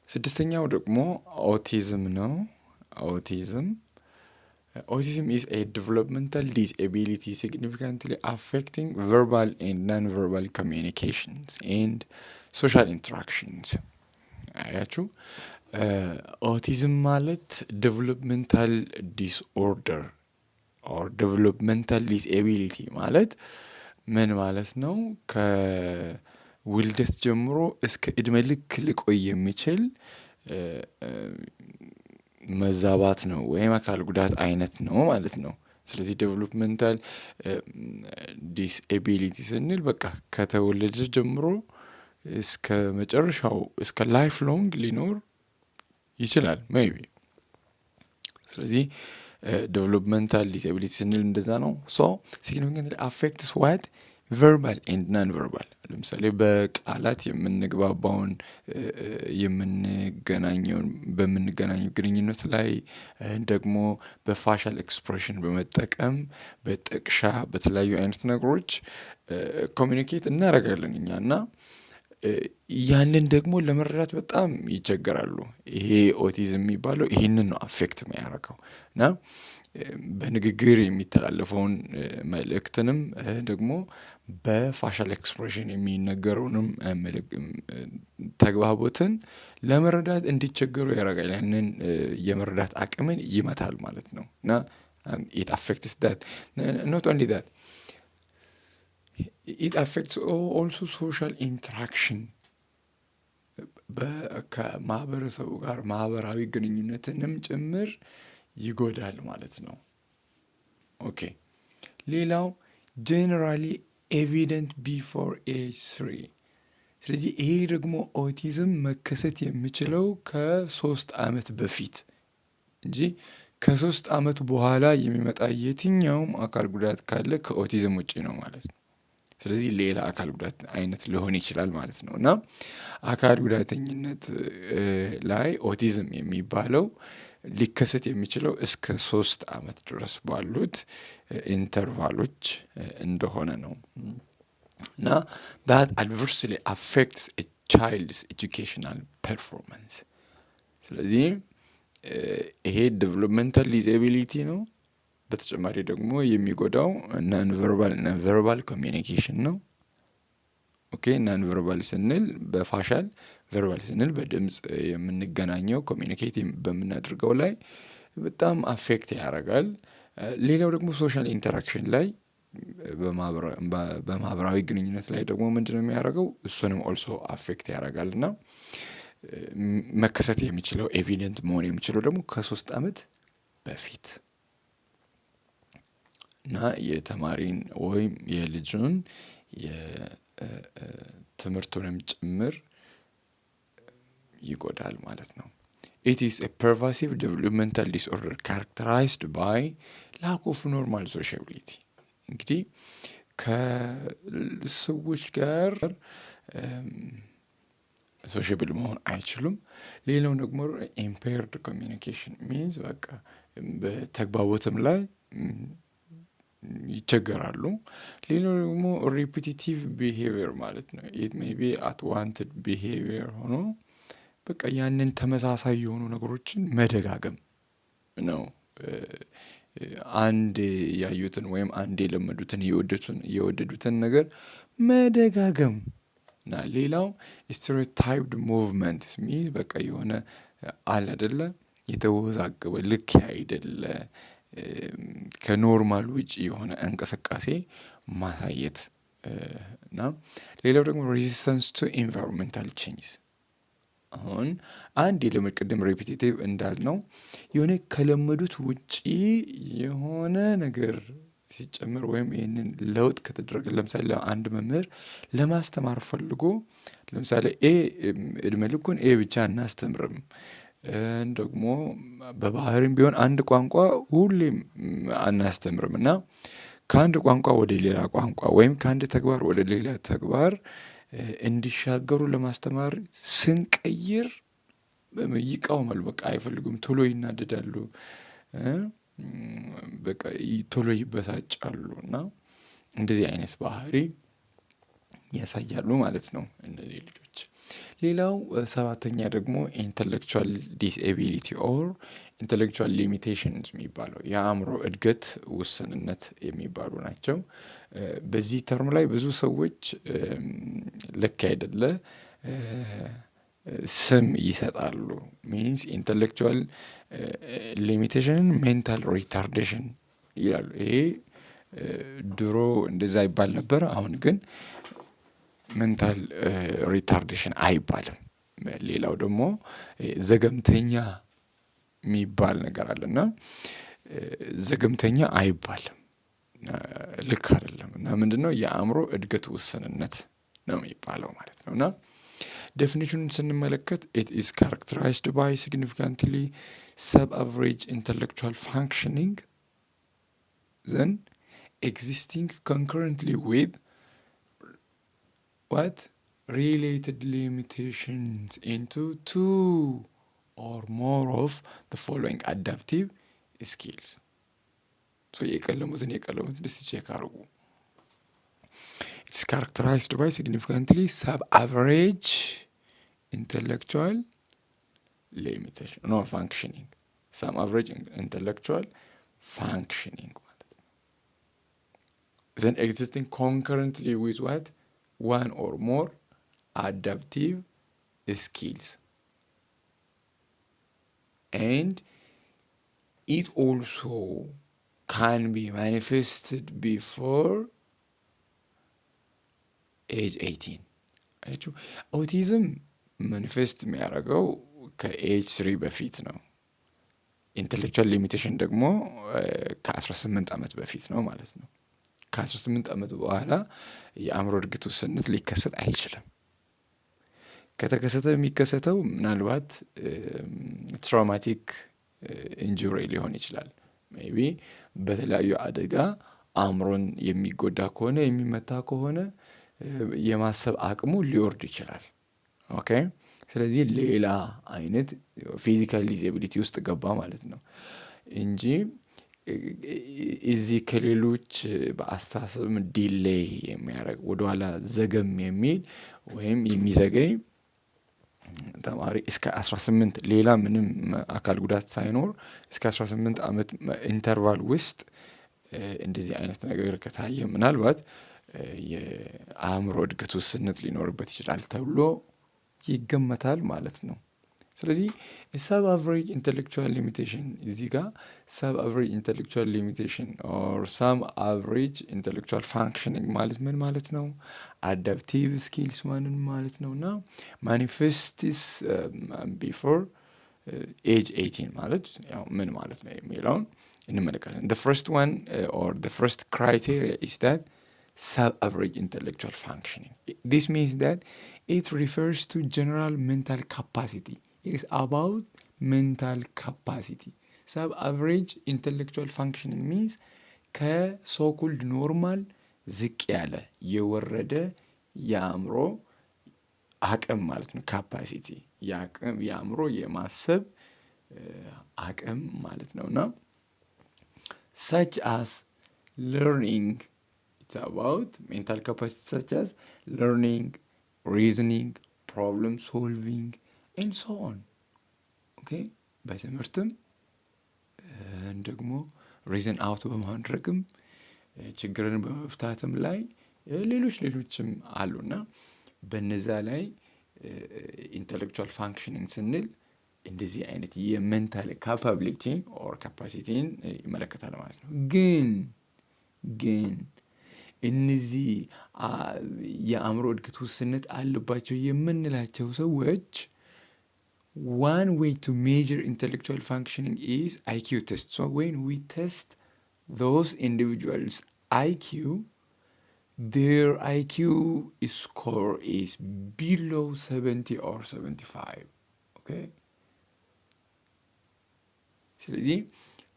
ስድስተኛው ደግሞ ኦቲዝም ነው። Autism is a developmental disability significantly affecting verbal and non-verbal communications and social interactions. አያችሁ ኦቲዝም ማለት ዴቨሎፕመንታል ዲስኦርደር ኦር ዴቨሎፕመንታል ዲስኤቢሊቲ ማለት ምን ማለት ነው? ከውልደት ጀምሮ እስከ እድሜ ልክ ሊቆይ የሚችል መዛባት ነው ወይም አካል ጉዳት አይነት ነው ማለት ነው። ስለዚህ ዴቨሎፕመንታል ዲስኤቢሊቲ ስንል በቃ ከተወለደ ጀምሮ እስከ መጨረሻው እስከ ላይፍ ሎንግ ሊኖር ይችላል ሜይቢ። ስለዚህ ዴቨሎፕመንታል ዲስኤቢሊቲ ስንል እንደዛ ነው። ሶ ሲግኒፊካንትሊ አፌክትስ ዋት ቨርባል ኤንድ ናን ቨርባል። ለምሳሌ በቃላት የምንግባባውን በምንገናኘው ግንኙነት ላይ ደግሞ በፋሻል ኤክስፕሬሽን በመጠቀም በጥቅሻ በተለያዩ አይነት ነገሮች ኮሚኒኬት እናደርጋለን እኛ እና ያንን ደግሞ ለመረዳት በጣም ይቸገራሉ። ይሄ ኦቲዝም የሚባለው ይሄንን ነው አፌክት የሚያደርገው እና በንግግር የሚተላለፈውን መልእክትንም ደግሞ በፋሻል ኤክስፕሬሽን የሚነገረውንም ተግባቦትን ለመረዳት እንዲቸገሩ ያደርጋል። ያንን የመረዳት አቅምን ይመታል ማለት ነው እና it affects that not only that it affects also social interaction ከማህበረሰቡ ጋር ማህበራዊ ግንኙነትንም ጭምር ይጎዳል ማለት ነው። ኦኬ ሌላው generally evident before age 3 ስለዚህ ይሄ ደግሞ ኦቲዝም መከሰት የሚችለው ከ3 ዓመት በፊት እንጂ ከ3 ዓመት በኋላ የሚመጣ የትኛውም አካል ጉዳት ካለ ከኦቲዝም ውጪ ነው ማለት ነው። ስለዚህ ሌላ አካል ጉዳት አይነት ሊሆን ይችላል ማለት ነው እና አካል ጉዳተኝነት ላይ ኦቲዝም የሚባለው ሊከሰት የሚችለው እስከ 3 ዓመት ድረስ ባሉት ኢንተርቫሎች እንደሆነ ነው እና that adversely affects a child's educational performance። ስለዚህ ይሄ ዴቨሎፕመንታል ዲስኤቢሊቲ ነው። በተጨማሪ ደግሞ የሚጎዳው ናን ቨርባል ኮሚኒኬሽን ነው። ኦኬ ናን ቨርባል ስንል በፋሻል ቨርባል ስንል በድምጽ የምንገናኘው ኮሚኒኬት በምናደርገው ላይ በጣም አፌክት ያደርጋል። ሌላው ደግሞ ሶሻል ኢንተራክሽን ላይ በማህበራዊ ግንኙነት ላይ ደግሞ ምንድነው የሚያደርገው? እሱንም ኦልሶ አፌክት ያደርጋል እና መከሰት የሚችለው ኤቪደንት መሆን የሚችለው ደግሞ ከ3 ዓመት በፊት እና የተማሪን ወይም የልጁን የትምህርቱንም ጭምር ይጎዳል ማለት ነው። It is a pervasive developmental disorder characterized by lack of normal sociability። እንግዲህ ከሰዎች ጋር ሶሻብል መሆን አይችሉም። ሌላው ደግሞ ኢምፔርድ ኮሚኒኬሽን ሚንስ በቃ በተግባቦትም ላይ ይቸገራሉ። ሌላው ደግሞ ሪፒቲቲቭ ቢሄቪየር ማለት ነው። ኢት ሜይ ቢ አንዋንትድ ቢሄቪየር ሆኖ በቃ ያንን ተመሳሳይ የሆኑ ነገሮችን መደጋገም ነው። አንድ ያዩትን ወይም አንድ የለመዱትን የወደዱትን ነገር መደጋገም እና ሌላው ስቴሪዮታይፕድ ሙቭመንት ሚንስ በቃ የሆነ አለ አይደለ የተወዛገበ ልክ አይደለ ከኖርማል ውጪ የሆነ እንቅስቃሴ ማሳየት እና ሌላው ደግሞ ሬዚስተንስ ቱ ኢንቫይሮንመንታል ቼንጅስ። አሁን አንድ ቅድም ሬፒቲቲቭ እንዳልነው የሆነ ከለመዱት ውጪ የሆነ ነገር ሲጨመር ወይም ይህንን ለውጥ ከተደረገ ለምሳሌ አንድ መምህር ለማስተማር ፈልጎ ለምሳሌ እድሜ ልኩን ብቻ እናስተምርም ደግሞ በባህሪም ቢሆን አንድ ቋንቋ ሁሌም አናስተምርም እና ከአንድ ቋንቋ ወደ ሌላ ቋንቋ ወይም ከአንድ ተግባር ወደ ሌላ ተግባር እንዲሻገሩ ለማስተማር ስንቀይር ይቃወማሉ። በቃ አይፈልጉም፣ ቶሎ ይናደዳሉ፣ በቃ ቶሎ ይበሳጫሉ እና እንደዚህ አይነት ባህሪ ያሳያሉ ማለት ነው እነዚህ ልጆች። ሌላው ሰባተኛ ደግሞ ኢንተሌክቹዋል ዲስኤቢሊቲ ኦር ኢንተሌክቹዋል ሊሚቴሽንስ የሚባለው የአእምሮ እድገት ውስንነት የሚባሉ ናቸው። በዚህ ተርም ላይ ብዙ ሰዎች ልክ አይደለ ስም ይሰጣሉ። ሚንስ ኢንተሌክቹዋል ሊሚቴሽንን ሜንታል ሪታርዴሽን ይላሉ። ይሄ ድሮ እንደዛ ይባል ነበር። አሁን ግን ሜንታል ሪታርዴሽን አይባልም። ሌላው ደግሞ ዘገምተኛ የሚባል ነገር አለና ዘገምተኛ አይባልም። ልክ አይደለም። እና ምንድነው የአእምሮ እድገት ውስንነት ነው የሚባለው ማለት ነው። እና ዴፊኒሽኑን ስንመለከት it is characterized by significantly sub-average intellectual functioning then existing concurrently with what related limitations into two or more of the following adaptive skills. So የቀለሙትን ቼክ አድርጉ። It's characterized by significantly sub-average intellectual limitation, no functioning. Sub-average intellectual functioning. Then existing concurrently with what? One or more adaptive skills. And it also can be manifested before age 18. autism manifest የሚያደርገው ከኤጅ 3 በፊት ነው። ኢንተሌክቹዋል ሊሚቴሽን ደግሞ ከ18 ዓመት በፊት ነው ማለት ነው። ከ18 ዓመት በኋላ የአእምሮ እድገት ውስንነት ሊከሰት አይችልም። ከተከሰተ የሚከሰተው ምናልባት ትራውማቲክ ኢንጁሪ ሊሆን ይችላል። ሜይቢ በተለያዩ አደጋ አእምሮን የሚጎዳ ከሆነ የሚመታ ከሆነ የማሰብ አቅሙ ሊወርድ ይችላል። ኦኬ ስለዚህ ሌላ አይነት ፊዚካል ዲስኤቢሊቲ ውስጥ ገባ ማለት ነው እንጂ እዚህ ከሌሎች በአስተሳሰብ ዲሌይ የሚያደርግ ወደኋላ ዘገም የሚል ወይም የሚዘገይ ተማሪ እስከ 18 ሌላ ምንም አካል ጉዳት ሳይኖር እስከ 18 ዓመት ኢንተርቫል ውስጥ እንደዚህ አይነት ነገር ከታየ ምናልባት የአእምሮ እድገት ውስንነት ሊኖርበት ይችላል ተብሎ ይገመታል ማለት ነው። ስለዚህ ሰብ አቨሬጅ ኢንተሌክቹዋል ሊሚቴሽን እዚህ ጋር ሰብ አቨሬጅ ኢንተሌክቹዋል ሊሚቴሽን ኦር ሳም አቨሬጅ ኢንተሌክቹዋል ፋንክሽኒንግ ማለት ምን ማለት ነው? አዳፕቲቭ ስኪልስ ማለት ነው እና ማኒፌስትስ ቢፎር ኤጅ 18 ማለት ያው ምን ማለት ነው የሚለውን እንመለከታለን። the first one or the first criteria is that sub-average intellectual functioning. This means that it refers to general mental capacity. It is about mental capacity. Sub-average intellectual functioning means ከ-so-called normal ዝቅ ያለ የወረደ የአእምሮ አቅም ማለት ነው። ካፓሲቲ የአእምሮ የማሰብ አቅም ማለት ነው እና such as learning. It's about mental capacity such as learning, reasoning, problem solving, and so on. Okay? በትምህርትም ደግሞ reason out በማድረግም ችግርን በመፍታትም ላይ ሌሎችም አሉና በነዛ ላይ ኢንተሌክቹዋል ፋንክሽኒንግ ስንል እንደዚህ አይነት የሜንታል ካፓቢሊቲ ኦር ካፓሲቲን ይመለከታል ማለት ነው። ግን እነዚህ የአእምሮ እድገት ውስንነት አለባቸው የምንላቸው ሰዎች one way to measure intellectual functioning is IQ test. So when we test those individuals IQ, their IQ score is below 70 or 75. Okay? ስለዚህ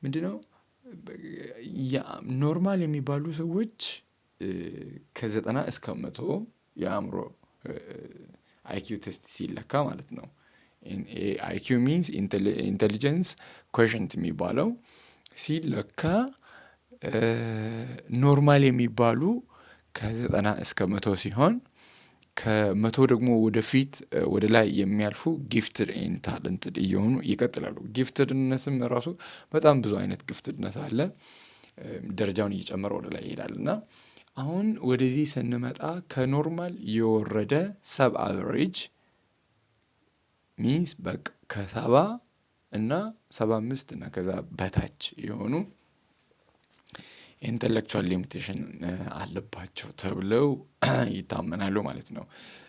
ምንድነው ኖርማል የሚባሉ ሰዎች ከ90 እስከ 100 የአእምሮ IQ ቴስት ሲለካ ማለት ነው። IQ means intelligence quotient የሚባለው ሲለካ ኖርማል የሚባሉ ከ90 እስከ 100 ሲሆን ከመቶ ደግሞ ወደፊት ወደ ላይ የሚያልፉ ጊፍትድ ኤንድ ታለንትድ እየሆኑ ይቀጥላሉ። ጊፍትድነትም ራሱ በጣም ብዙ አይነት ጊፍትድነት አለ። ደረጃውን እየጨመረ ወደ ላይ ይሄዳል እና አሁን ወደዚህ ስንመጣ ከኖርማል የወረደ ሰብ አቨሬጅ ሚንስ በቃ ከ70 እና 75 እና ከዛ በታች የሆኑ ኢንተሌክቹዋል ሊሚቴሽን አለባቸው ተብለው ይታመናሉ ማለት ነው።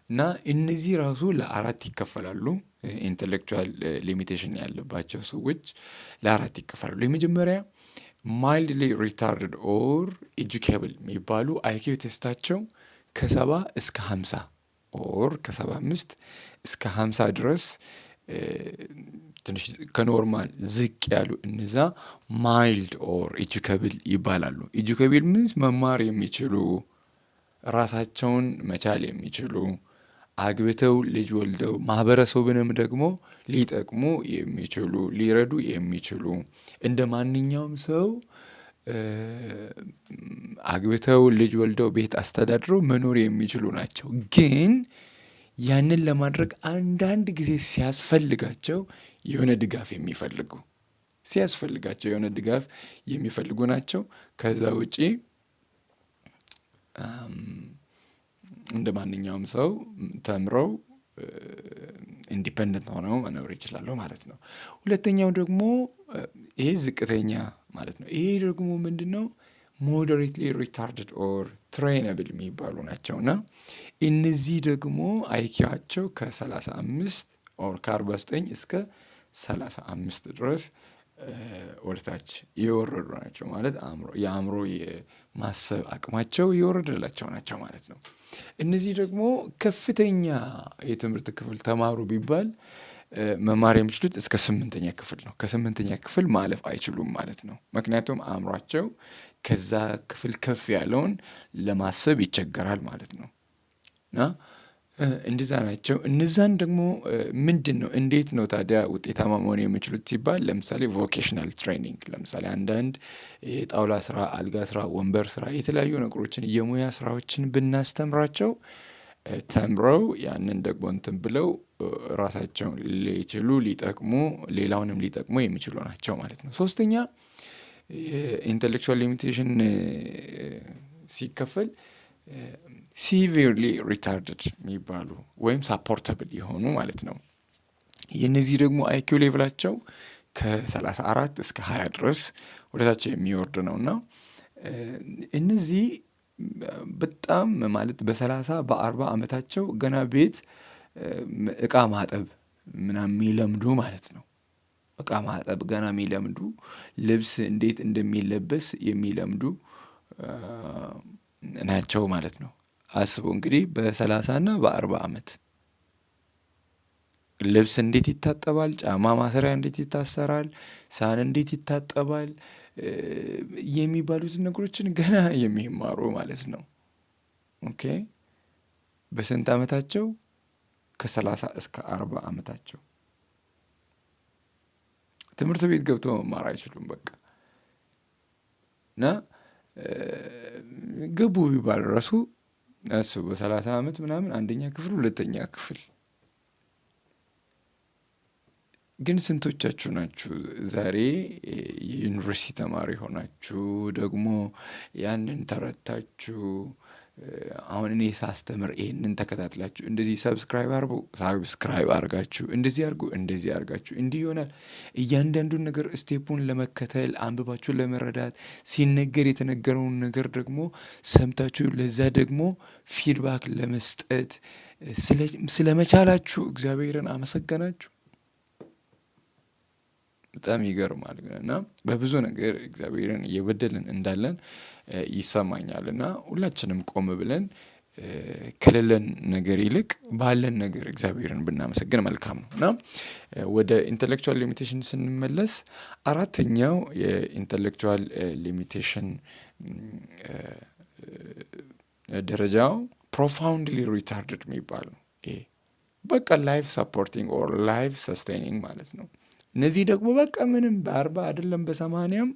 እና እነዚህ ራሱ ለአራት ይከፈላሉ። ኢንተሌክቹዋል ሊሚቴሽን ያለባቸው ሰዎች ለአራት ይከፈላሉ። የመጀመሪያ ማይልድሊ ሪታርድድ ኦር ኤጁኬብል የሚባሉ አይኪው ቴስታቸው ከ70 እስከ 50 ኦር ከ75 እስከ 50 ድረስ ትንሽ ከኖርማል ዝቅ ያሉ እነዛ ማይልድ ኦር ኤጁኬብል ይባላሉ። ኤጁኬብል ሚንስ መማር የሚችሉ ራሳቸውን መቻል የሚችሉ አግብተው ልጅ ወልደው ማህበረሰቡንም ደግሞ ሊጠቅሙ የሚችሉ ሊረዱ የሚችሉ እንደ ማንኛውም ሰው አግብተው ልጅ ወልደው ቤት አስተዳድረው መኖር የሚችሉ ናቸው። ግን ያንን ለማድረግ አንዳንድ ጊዜ ሲያስፈልጋቸው የሆነ ድጋፍ የሚፈልጉ ናቸው። ከዛ ውጪ እንደ ማንኛውም ሰው ተምረው ኢንዲፔንደንት ሆነው መኖር ይችላሉ ማለት ነው። ሁለተኛው ደግሞ ይሄ ዝቅተኛ ማለት ነው። ይሄ ደግሞ ምንድነው? ሞዴሬትሊ ሪታርድድ ኦር ትሬነብል የሚባሉ ናቸው እና እነዚህ ደግሞ አይኪዋቸው ከ35 ኦር ከ49 እስከ 35 ድረስ ወደታች የወረዱ ናቸው ማለት የአእምሮ የማሰብ አቅማቸው የወረደላቸው ናቸው ማለት ነው። እነዚህ ደግሞ ከፍተኛ የትምህርት ክፍል ተማሩ ቢባል መማር የሚችሉት እስከ 8ኛ ክፍል ነው። ከ8ኛ ክፍል ማለፍ አይችሉም ማለት ነው። ምክንያቱም አእምሯቸው ከዛ ክፍል ከፍ ያለውን ለማሰብ ይቸገራል ማለት ነው። እና እንደዛ ናቸው። እነዛን ደግሞ ምንድነው እንዴት ነው ታዲያ ውጤታማ መሆን የሚችሉት ሲባል ለምሳሌ ቮኬሽናል ትሬኒንግ ለምሳሌ አንዳንድ የጣውላ ስራ፣ አልጋ ስራ፣ ወንበር ስራ የተለያዩ ነገሮችን የሙያ ስራዎችን ብናስተምራቸው ተምረው ያንን ደግሞ እንትን ብለው ራሳቸውን ሊችሉ ሊጠቅሙ ሌላውንም ሊጠቅሙ የሚችሉ ናቸው ማለት ነው። ሶስተኛ ኢንተሌክቹዋል ሊሚቴሽን ሲከፈል ሲቪርሊ ሪታርድድ የሚባሉ ወይም ሳፖርተብል የሆኑ ማለት ነው። የነዚህ ደግሞ አይኪው ሌቭላቸው ከ34 እስከ 20 ድረስ ወደታች የሚወርድ ነው እና እነዚህ በጣም ማለት በ30 በ40 ዓመታቸው ገና ቤት እቃ ማጠብ ምናምን የሚለምዱ ማለት ነው። እቃ ማጠብ ገና የሚለምዱ ልብስ እንዴት እንደሚለበስ የሚለምዱ ናቸው ማለት ነው። አስቡ እንግዲህ በ30 እና በ40 ዓመት ልብስ እንዴት ይታጠባል፣ ጫማ ማሰሪያ እንዴት ይታሰራል፣ ሳህን እንዴት ይታጠባል የሚባሉትን ነገሮችን ገና የሚማሩ ማለት ነው። ኦኬ በስንት ዓመታቸው? ከ30 እስከ 40 ዓመታቸው ትምህርት ቤት ገብተው መማር አይችሉም በቃ እና ግቡ ቢባል ራሱ እሱ በ30 ዓመት ምናምን አንደኛ ክፍል ሁለተኛ ክፍል። ግን ስንቶቻችሁ ናችሁ ዛሬ የዩኒቨርሲቲ ተማሪ ሆናችሁ ደግሞ ያንን ተረድታችሁ አሁን እኔ ሳስተምር ይሄንን ተከታትላችሁ እንደዚህ ሰብስክራይብ አድርጋችሁ እንደዚህ አድርጋችሁ እንዲህ ይሆናል እያንዳንዱን ነገር ስቴፑን ለመከተል አንብባችሁ ለመረዳት ሲነገር የተነገረውን ነገር ደግሞ ሰምታችሁ ለዛ ደግሞ ፊድባክ ለመስጠት ስለመቻላችሁ እግዚአብሔርን አመሰገናችሁ። በጣም ይገርማል እና በብዙ ነገር እግዚአብሔርን እየበደልን እንዳለን ይሰማኛል እና ሁላችንም ቆም ብለን ከሌለን ነገር ይልቅ ባለን ነገር እግዚአብሔርን ብናመሰግን መልካም ነው። እና ወደ ኢንተሌክቹዋል ሊሚቴሽን ስንመለስ አራተኛው የኢንተሌክቹዋል ሊሚቴሽን ደረጃው ፕሮፋውንድሊ ሪታርድድ የሚባል ነው። ይሄ በቃ ላይፍ ሰፖርቲንግ ኦር ላይፍ ሰስቴኒንግ ማለት ነው። እነዚህ ደግሞ በቃ ምንም በ40 አይደለም በ80ም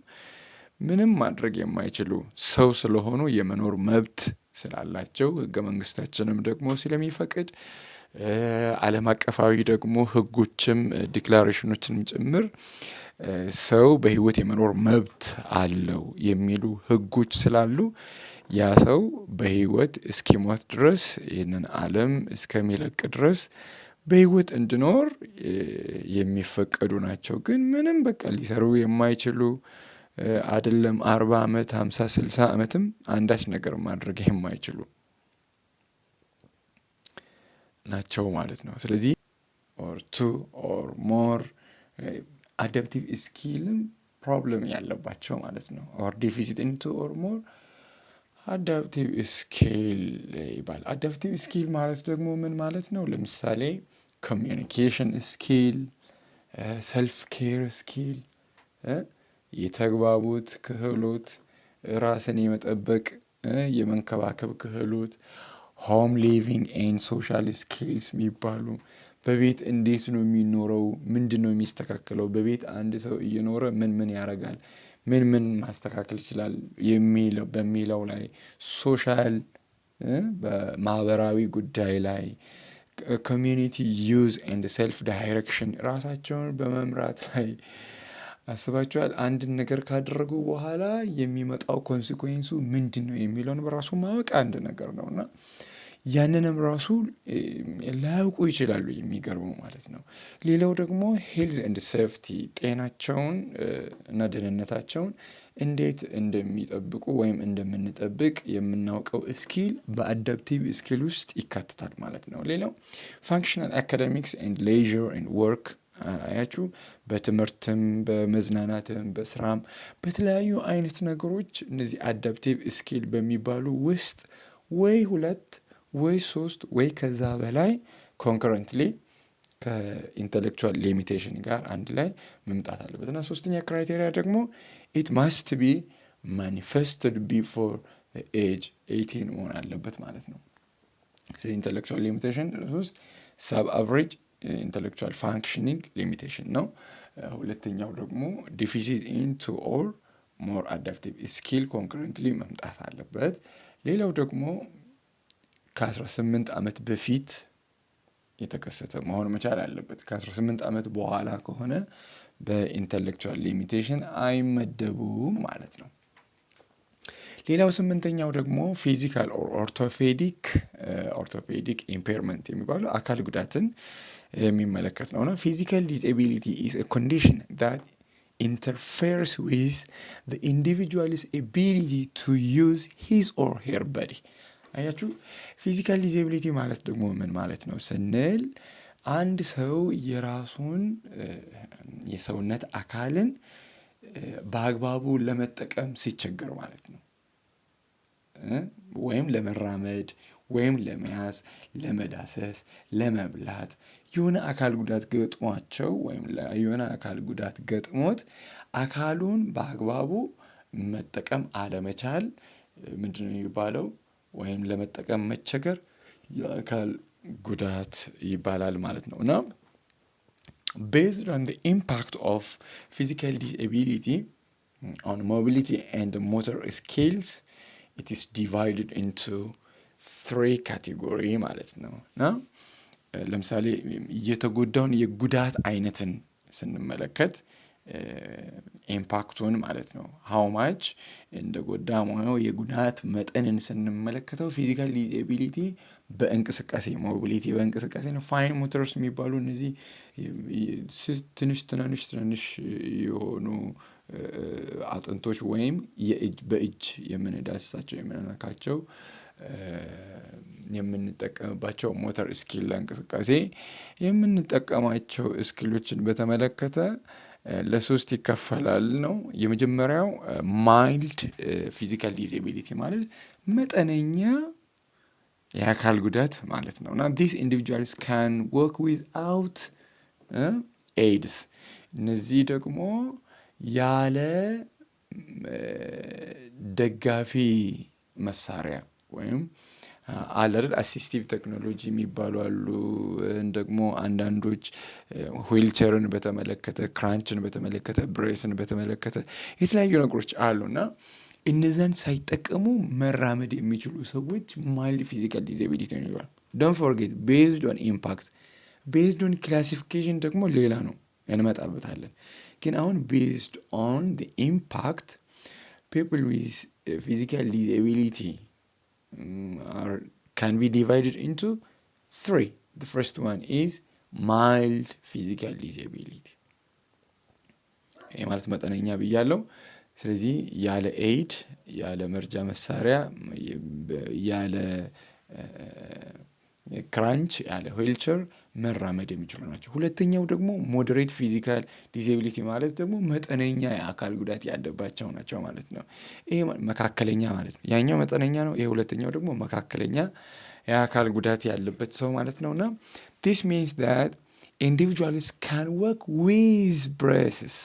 ምንም ማድረግ የማይችሉ ሰው ስለሆኑ የመኖር መብት ስላላቸው ህገ መንግስታችንም ደግሞ ስለሚፈቅድ ዓለም አቀፋዊ ደግሞ ህጎችም ዲክላሬሽኖችንም ጭምር ሰው በህይወት የመኖር መብት አለው የሚሉ ህጎች ስላሉ ያ ሰው በህይወት እስኪሞት ድረስ ይህንን ዓለም እስከሚለቅ ድረስ በህይወት እንዲኖር የሚፈቀዱ ናቸው። ግን ምንም በቃ ሊሰሩ የማይችሉ አይደለም 40 ዓመት 50 60 ዓመትም አንዳች ነገር ማድረግ የማይችሉ ናቸው ማለት ነው። ስለዚህ ኦር ቱ ኦር ሞር አዳፕቲቭ ስኪልም ፕሮብለም ያለባቸው ማለት ነው። ኦር ዴፊሲት ኢን ቱ ኦር ሞር አዳፕቲቭ ስኪል ይባላል። አዳፕቲቭ ስኪል ማለት ደግሞ ምን ማለት ነው? ለምሳሌ ኮሚዩኒኬሽን ስኪል፣ ሰልፍ ኬር ስኪል፣ የተግባቦት ክህሎት፣ ራስን የመጠበቅ የመንከባከብ ክህሎት፣ ሆም ሊቪንግ ኤንድ ሶሻል ስኪልስ የሚባሉ በቤት እንዴት ነው የሚኖረው? ምንድን ነው የሚስተካከለው? በቤት አንድ ሰው እየኖረ ምን ያደርጋል? ምን ማስተካከል ይችላል? በሚለው ላይ ሶሻል በማህበራዊ ጉዳይ ላይ ኮሚዩኒቲ ዩዝ ኤንድ ሰልፍ ዳይሬክሽን ራሳቸውን በመምራት ላይ አስባችኋል? አንድን ነገር ካደረጉ በኋላ የሚመጣው ኮንሲኩዌንሱ ምንድን ነው የሚለውን በራሱ ማወቅ አንድ ነገር ነው እና ያንንም ራሱ ላያውቁ ይችላሉ። የሚገርመው ማለት ነው። ሌላው ደግሞ ሄልዝ ኤንድ ሴፍቲ ጤናቸውን እና ደህንነታቸውን እንዴት እንደሚጠብቁ ወይም እንደምንጠብቅ የምናውቀው ስኪል በአዳፕቲቭ ስኪል ውስጥ ይካተታል ማለት ነው። ሌላው ፋንክሽናል አካዳሚክስ ኤንድ ሌዥር ኤንድ ወርክ አያችሁ፣ በትምህርትም በመዝናናትም በስራም በተለያዩ አይነት ነገሮች እነዚህ አዳፕቲቭ ስኪል በሚባሉ ውስጥ ወይ 2 ወይ 3 ወይ ከዛ በላይ ኮንከረንትሊ ከኢንተሌክቹዋል ሊሚቴሽን ጋር አንድ ላይ መምጣት አለበት እና ሶስተኛ ክራይቴሪያ ደግሞ ኢት ማስት ቢ ማኒፌስትድ ቢፎር ኤጅ 18 መሆን አለበት ማለት ነው። ስለዚህ ኢንተሌክቹዋል ሊሚቴሽን ውስጥ ሰብ አቨሬጅ ኢንተሌክቹዋል ፋንክሽኒንግ ሊሚቴሽን ነው። ሁለተኛው ደግሞ ዲፊሲት ኢን 2 ኦር ሞር አዳፕቲቭ ስኪል ኮንከረንትሊ መምጣት አለበት። ሌላው ደግሞ ከ18 ዓመት በፊት የተከሰተ መሆን መቻል አለበት። ከ18 ዓመት በኋላ ከሆነ በኢንተሌክቹዋል ሊሚቴሽን አይመደቡም ማለት ነው። ሌላው 8ኛው ደግሞ ፊዚካል ኦር ኦርቶፔዲክ ኢምፔርመንት የሚባለው አካል ጉዳትን የሚመለከት ነውና ፊዚካል ዲስኤቢሊቲ ኢዝ ኤ ኮንዲሽን ዛት interferes with the individual's ability to use his or her body። አያችሁ፣ ፊዚካል ዲስኤቢሊቲ ማለት ደግሞ ምን ማለት ነው ስንል አንድ ሰው የራሱን የሰውነት አካልን በአግባቡ ለመጠቀም ሲቸገር ማለት ነው። ወይም ለመራመድ ወይም ለመያዝ፣ ለመዳሰስ፣ ለመብላት የሆነ አካል ጉዳት ገጥሟቸው ወይም የሆነ አካል ጉዳት ገጥሞት አካሉን በአግባቡ መጠቀም አለመቻል ምንድነው የሚባለው? ወይም ለመጠቀም መቸገር የአካል ጉዳት ይባላል ማለት ነው። እና based on the impact of physical disability on mobility and motor skills it is divided into 3 category ማለት ነው። እና ለምሳሌ የተጎዳውን የጉዳት አይነትን ስንመለከት ኢምፓክቱን ማለት ነው ሃው ማች እንደጎዳ ነው የጉዳት መጠንን ስንመለከተው ፊዚካል ዲስኤቢሊቲ በእንቅስቃሴ ሞቢሊቲ በእንቅስቃሴ ነው። ፋይን ሞተርስ የሚባሉ እነዚህ ትንሽ የሆኑ አጥንቶች ወይም በእጅ የምንዳስሳቸው የምንነካቸው የምንጠቀምባቸው ሞተር ስኪል ለእንቅስቃሴ የምንጠቀማቸው ስኪሎችን በተመለከተ ለሶስት ይከፈላል ነው። የመጀመሪያው ማይልድ ፊዚካል ዲስኤቢሊቲ ማለት መጠነኛ የአካል ጉዳት ማለት ነው። እና these individuals can work without aids። እነዚህ ደግሞ ያለ ደጋፊ መሳሪያ ወይም አለር አሲስቲቭ ቴክኖሎጂ የሚባሉ አሉ። ደግሞ አንዳንዶች ዊልቸርን በተመለከተ ክራንችን በተመለከተ ብሬስን በተመለከተ የተለያዩ ነገሮች አሉና እነዛን ሳይጠቀሙ መራመድ የሚችሉ ሰዎች ማይልድ ፊዚካል ዲዛቢሊቲ ነው ይላል። ዶንት ፎርጌት ቤዝድ ኦን ኢምፓክት፣ ቤዝድ ኦን ክላሲፊኬሽን ደግሞ ሌላ ነው እንመጣበታለን። ግን አሁን ቤዝድ ኦን ዘ ኢምፓክት people with physical disability can be divided into three. The first one is mild physical disability. ማለት መጠነኛ ብያለሁ። ስለዚህ ያለ ኤድ፣ ያለ መርጃ መሳሪያ፣ ያለ ክራንች፣ ያለ ዌልቸር መራመድ የሚችሉ ናቸው። ሁለተኛው ደግሞ ሞዴሬት ፊዚካል ዲዛቢሊቲ ማለት ደግሞ መጠነኛ የአካል ጉዳት ያለባቸው ናቸው ማለት ነው። ይሄ መካከለኛ ማለት ነው። ያኛው መጠነኛ ነው፣ ይሄ ሁለተኛው ደግሞ መካከለኛ የአካል ጉዳት ያለበት ሰው ማለት ነውና this means that individuals can work with braces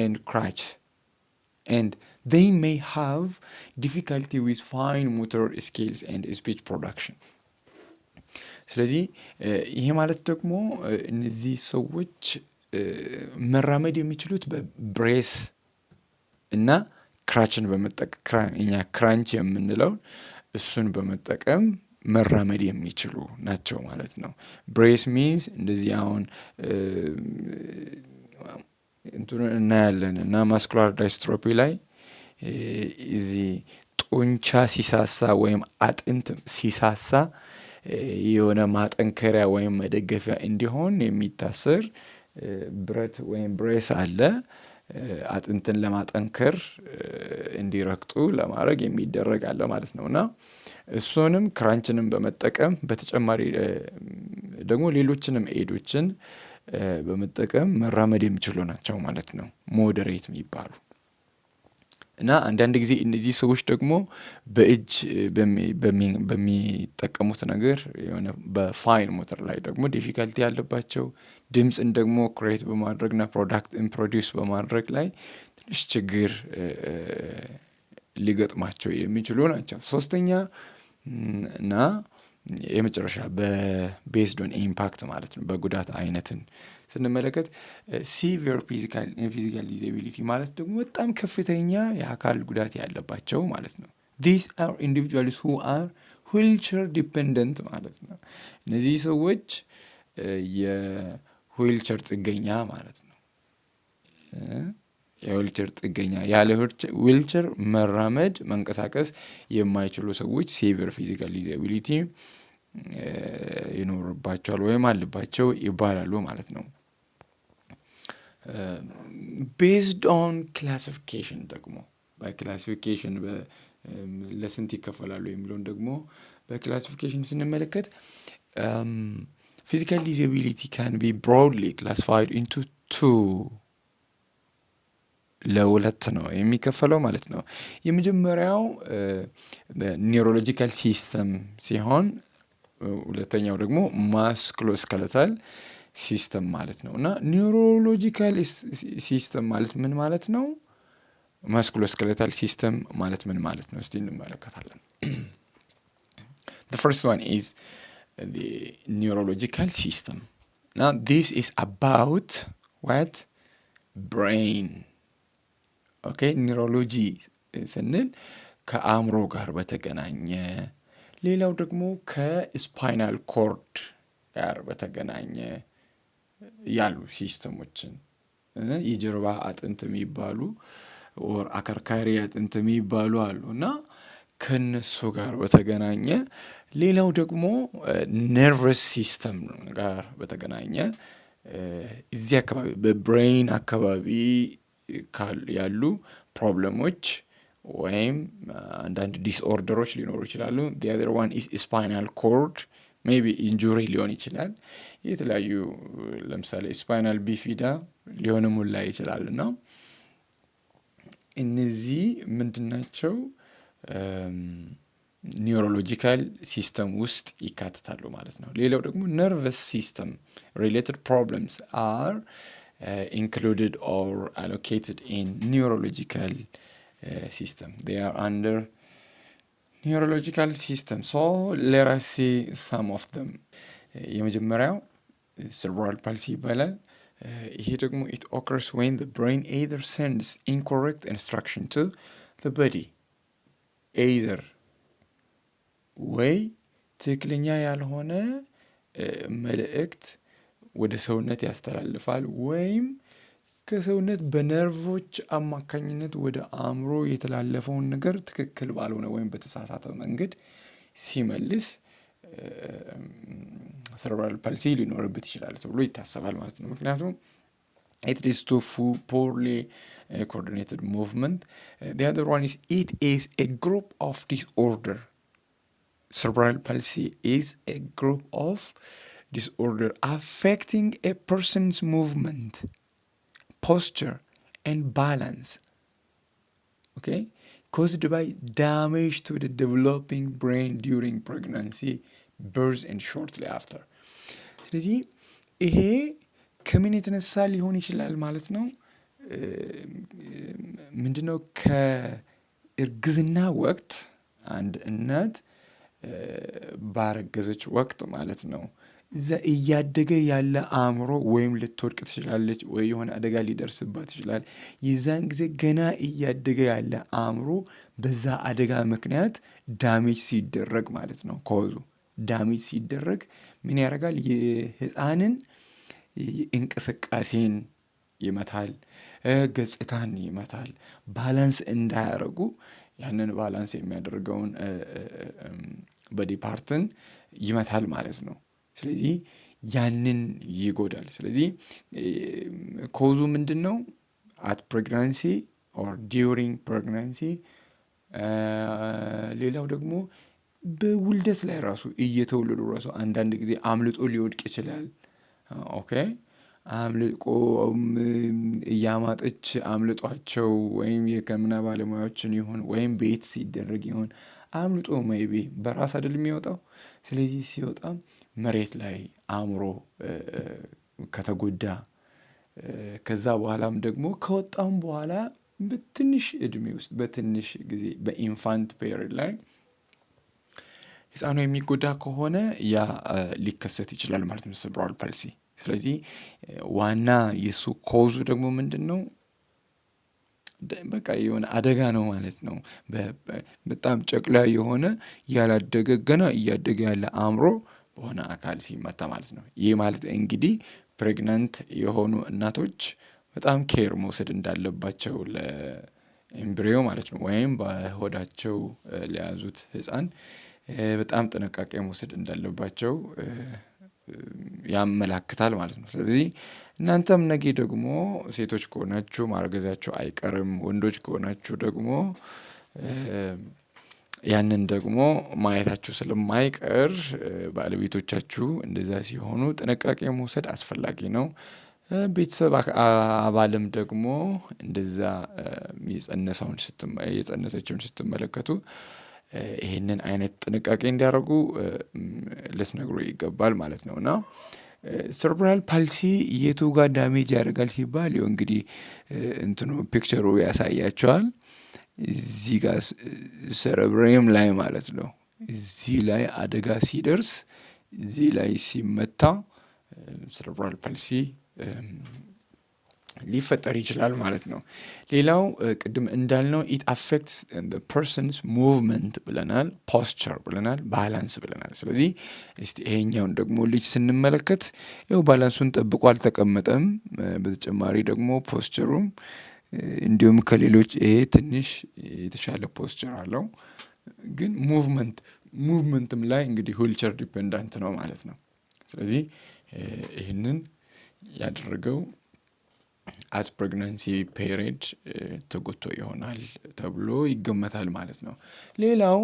and crutches and they may have difficulty with fine motor skills and speech production. ስለዚህ ይሄ ማለት ደግሞ እነዚህ ሰዎች መራመድ የሚችሉት በብሬስ እና ክራችን በመጠቀም እኛ ክራንች የምንለው እሱን በመጠቀም መራመድ የሚችሉ ናቸው ማለት ነው። ብሬስ ሚንስ እንደዚህ አሁን እናያለን እና ማስኩላር ዳይስትሮፊ ላይ እዚህ ጡንቻ ሲሳሳ ወይም አጥንት ሲሳሳ የሆነ ማጠንከሪያ ወይም መደገፊያ እንዲሆን የሚታሰር ብረት ወይም ብሬስ አለ። አጥንትን ለማጠንከር እንዲረግጡ ለማድረግ የሚደረግ አለ ማለት ነውና እሱንም ክራንችንም በመጠቀም በተጨማሪ ደግሞ ሌሎችንም ኤዶችን በመጠቀም መራመድ የሚችሉ ናቸው ማለት ነው ሞዴሬት የሚባሉ። እና አንዳንድ ጊዜ እነዚህ ሰዎች ደግሞ በእጅ በሚጠቀሙት ነገር የሆነ በፋይን ሞተር ላይ ደግሞ ዲፊካልቲ ያለባቸው፣ ድምፅን ደግሞ ክሬት በማድረግና ፕሮዳክትን ፕሮዲውስ በማድረግ ላይ ትንሽ ችግር ሊገጥማቸው የሚችሉ ናቸው። ሶስተኛ እና የመጨረሻ በቤዝድ ኦን ኢምፓክት ማለት ነው በጉዳት አይነትን ስንመለከት ሲቪር ፊዚካል ዲዛቢሊቲ ማለት ደግሞ በጣም ከፍተኛ የአካል ጉዳት ያለባቸው ማለት ነው። these are individuals who are wheelchair dependent ማለት ነው። እነዚህ ሰዎች የዊልቸር ጥገኛ ማለት ነው። የዊልቸር ጥገኛ ያለ ዊልቸር መራመድ መንቀሳቀስ የማይችሉ ሰዎች ሲቪር ፊዚካል ዲዛቢሊቲ ይኖርባቸዋል ወይም አለባቸው ይባላሉ ማለት ነው። ቤዝድ ኦን ክላሲፊኬሽን ደግሞ በክላሲፊኬሽን ለስንት ይከፈላሉ የሚለውን ደግሞ በክላሲፊኬሽን ስንመለከት ፊዚካል ዲዛቢሊቲ ካን ቢ ብሮድሊ ክላሲፋይድ ኢንቱ ቱ ለሁለት ነው የሚከፈለው ማለት ነው። የመጀመሪያው ኒውሮሎጂካል ሲስተም ሲሆን ሁለተኛው ደግሞ ማስኩሎስኬለታል ሲስተም ማለት ነው። እና ኒውሮሎጂካል ሲስተም ማለት ምን ማለት ነው? ማስኩሎስኬለታል ሲስተም ማለት ምን ማለት ነው? እስቲ እንመለከታለን። The first one is the neurological system. Now this is about what? Brain. Okay, neurology ስንል ከአእምሮ ጋር በተገናኘ፣ ሌላው ደግሞ ከስፓይናል ኮርድ ጋር በተገናኘ ያሉ ሲስተሞችን የጀርባ አጥንት የሚባሉ ኦር አከርካሪ አጥንት የሚባሉ አሉ እና ከነሱ ጋር በተገናኘ፣ ሌላው ደግሞ ነርቨስ ሲስተም ጋር በተገናኘ እዚህ አካባቢ በብሬን አካባቢ ያሉ ፕሮብለሞች ወይም አንዳንድ ዲስኦርደሮች ሊኖሩ ይችላሉ። the other one is spinal cord, maybe injury ሊሆን ይችላል። የተለያዩ ለምሳሌ ስፓይናል ቢፊዳ ሊሆንም ላይ ይችላል እና እነዚህ ምንድናቸው? ኒውሮሎጂካል ሲስተም ውስጥ ይካተታሉ ማለት ነው። ሌላው ደግሞ ነርቨስ ሲስተም related problems are included or allocated in neurological system. They are under neurological system. So let us see some of them. የመጀመሪያው cerebral palsy ይባላል። ይሄ ደግሞ it occurs when the brain either sends incorrect instruction to the body ኤይዘር ወይ ትክክለኛ ያልሆነ መልእክት ወደ ሰውነት ያስተላልፋል ወይም ከሰውነት በነርቮች አማካኝነት ወደ አእምሮ የተላለፈውን ነገር ትክክል ባልሆነ ወይም በተሳሳተ መንገድ ሲመልስ cerebral palsy ሊኖርበት ይችላል ተብሎ ይታሰባል ማለት ነው። ምክንያቱም it leads to poorly coordinated movement. The other one is it is a group of disorder. Cerebral palsy is a group of disorder affecting a person's movement, posture and balance, okay, caused by damage to the developing brain during pregnancy, birth and shortly after. ስለዚህ ይሄ ከምን የተነሳ ሊሆን ይችላል ማለት ነው? ምንድነው? ከእርግዝና ወቅት አንድ እናት ባረገዘች ወቅት ማለት ነው እዛ እያደገ ያለ አእምሮ ወይም ልትወድቅ ትችላለች ወይ የሆነ አደጋ ሊደርስባት ይችላል። የዛን ጊዜ ገና እያደገ ያለ አእምሮ በዛ አደጋ ምክንያት ዳሜጅ ሲደረግ ማለት ነው ኮዙ ዳሜጅ ሲደረግ ምን ያደርጋል? የህፃንን እንቅስቃሴን ይመታል፣ ገጽታን ይመታል፣ ባላንስ እንዳያደርጉ ያንን ባላንስ የሚያደርገውን ቦዲ ፓርትን ይመታል ማለት ነው። ስለዚህ ያንን ይጎዳል። ስለዚህ ኮዙ ምንድነው? at pregnancy or during pregnancy ሌላው ደግሞ በውልደት ላይ ራሱ እየተወለዱ ራሱ አንዳንድ ጊዜ አምልጦ ሊወድቅ ይችላል። ኦኬ አምልጦ እያማጠች አምልጧቸው ወይም የህክምና ባለሙያዎችን ይሁን ወይም ቤት ሲደረግ ይሁን አምልጦ ሜይቢ በራስ አይደል የሚወጣው። ስለዚህ ሲወጣ መሬት ላይ አእምሮ ከተጎዳ ከዛ በኋላም ደግሞ ከወጣም በኋላ በትንሽ እድሜ ውስጥ በትንሽ ጊዜ በኢንፋንት ፔሪድ ላይ ህፃኑ የሚጎዳ ከሆነ ያ ሊከሰት ይችላል ማለት ነው cerebral palsy። ስለዚህ ዋና የሱ ኮዙ ደግሞ ምንድነው? በቃ የሆነ አደጋ ነው ማለት ነው። በጣም ጨቅላ የሆነ ያላደገ ገና እያደገ ያለ አእምሮ በሆነ አካል ሲመታ ማለት ነው። ይህ ማለት እንግዲህ ፕሬግናንት የሆኑ እናቶች በጣም ኬር መውሰድ እንዳለባቸው ለኤምብሪዮ ማለት ነው ወይም በሆዳቸው ለያዙት ህፃን በጣም ጥንቃቄ መውሰድ እንዳለባቸው ያመላክታል ማለት ነው። ስለዚህ እናንተም ነገ ደግሞ ሴቶች ከሆናችሁ ማርገዛችሁ አይቀርም፣ ወንዶች ከሆናችሁ ደግሞ ያንን ደግሞ ማየታችሁ ስለማይቀር ባለቤቶቻችሁ እንደዛ ሲሆኑ ጥንቃቄ መውሰድ አስፈላጊ ነው። ቤተሰብ አባልም ደግሞ እንደዛ የጸነሰችውን ስትመለከቱ ይሄንን አይነት ጥንቃቄ እንዲያደርጉ ልትነግሩ ይገባል ማለት ነው። እና cerebral palsy የቱ ጋር ዳሜጅ ያደርጋል ሲባል ይኸው እንግዲህ እንትኑ ፒክቸሩ ያሳያቸዋል። እዚህ ጋር cerebrum ላይ ማለት ነው። እዚህ ላይ አደጋ ሲደርስ እዚህ ላይ ሲመታ cerebral palsy ሊፈጠር ይችላል ማለት ነው። ሌላው ቅድም እንዳልነው it affects the person's movement ብለናል፣ posture ብለናል፣ balance ብለናል። ስለዚህ እስቲ ይሄኛውን ደግሞ ልጅ ስንመለከት ይኸው ባላንሱን ጠብቆ አልተቀመጠም። በተጨማሪ ደግሞ ፖስቸሩም እንዲሁም ከሌሎች ይሄ ትንሽ የተሻለ ፖስቸር አለው። ግን ሙቭመንትም ላይ እንግዲህ ዊልቸር ዲፔንዳንት ነው ማለት ነው። ስለዚህ ይህንን ያደረገው at pregnancy period ተጎድቶ ይሆናል ተብሎ ይገመታል ማለት ነው። ሌላው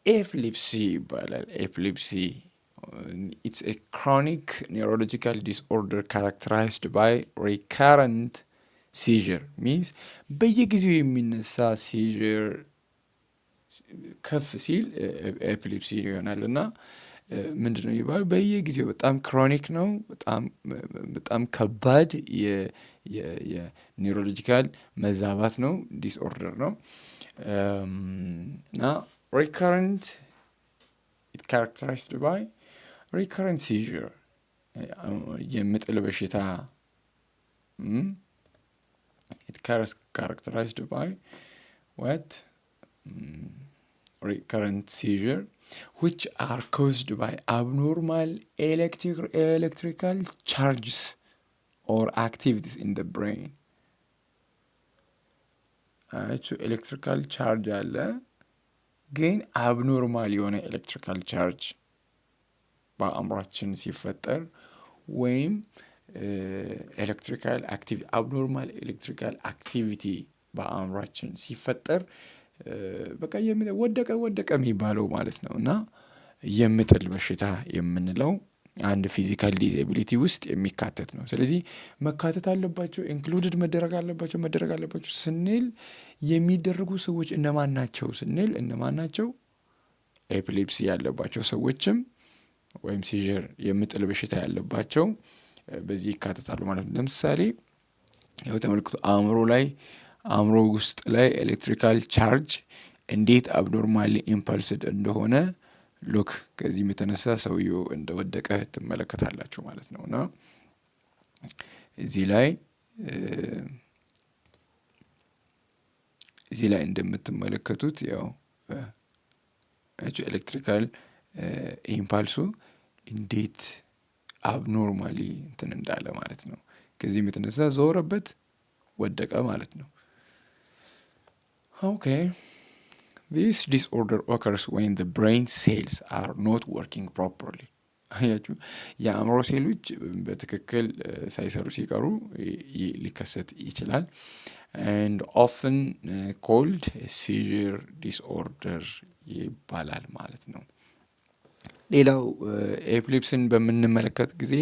ኤፒሌፕሲ ይባላል። ኤፒሌፕሲ it's a chronic neurological disorder characterized by recurrent seizure means በየጊዜው የሚነሳ seizure ከፍ ሲል ኤፒሌፕሲ ይሆናልና ምንድነው ይባላል? በየጊዜው በጣም ክሮኒክ ነው። በጣም ከባድ የኒውሮሎጂካል መዛባት ነው፣ ዲስኦርደር ነው። እና recurrent it characterized by recurrent seizure የምጥል በሽታ it characterized by what recurrent seizure which are caused by abnormal electrical charges or activities in the brain ኤሌክትሪካል ቻርጅ አለ ግን አብኖርማል የሆነ ኤሌክትሪካል ቻርጅ በአእምሯችን ሲፈጠር ወይም ኤሌክትሪካል አክቲቪቲ አብኖርማል ኤሌክትሪካል አክቲቪቲ በአእምሯችን ሲፈጠር በቃ ወደቀ የሚባለው ማለት ነው እና የምጥል በሽታ የምንለው አንድ ፊዚካል ዲስኤቢሊቲ ውስጥ የሚካተት ነው። ስለዚህ መካተት አለባቸው ኢንክሉድድ መደረግ አለባቸው ስንል የሚደረጉ ሰዎች እነማን ናቸው ስንል እነማን ናቸው? ኤፒሌፕሲ ያለባቸው ሰዎችም ወይም ሲዥር የምጥል በሽታ ያለባቸው በዚህ ይካተታሉ ማለት ነው። ለምሳሌ ያው ተመልክቶ አእምሮ ውስጥ ላይ ኤሌክትሪካል ቻርጅ እንዴት አብኖርማሊ ኢምፐልስድ እንደሆነ ሉክ ከዚህም የተነሳ ሰውየው እንደወደቀ ትመለከታላችሁ ማለት ነው። እና እዚህ ላይ እንደምትመለከቱት ያው ኤሌክትሪካል ኢምፓልሱ እንዴት አብኖርማሊ እንትን እንዳለ ማለት ነው። ከዚህም የተነሳ ዞረበት ወደቀ ማለት ነው። Okay. This disorder occurs when the brain cells are not working properly. አያችሁ የአእምሮ ሴሎች በትክክል ሳይሰሩ ሲቀሩ ሊከሰት ይችላል and often called seizure disorder ይባላል ማለት ነው። ሌላው ኤፒሌፕሲን በምንመለከት ጊዜ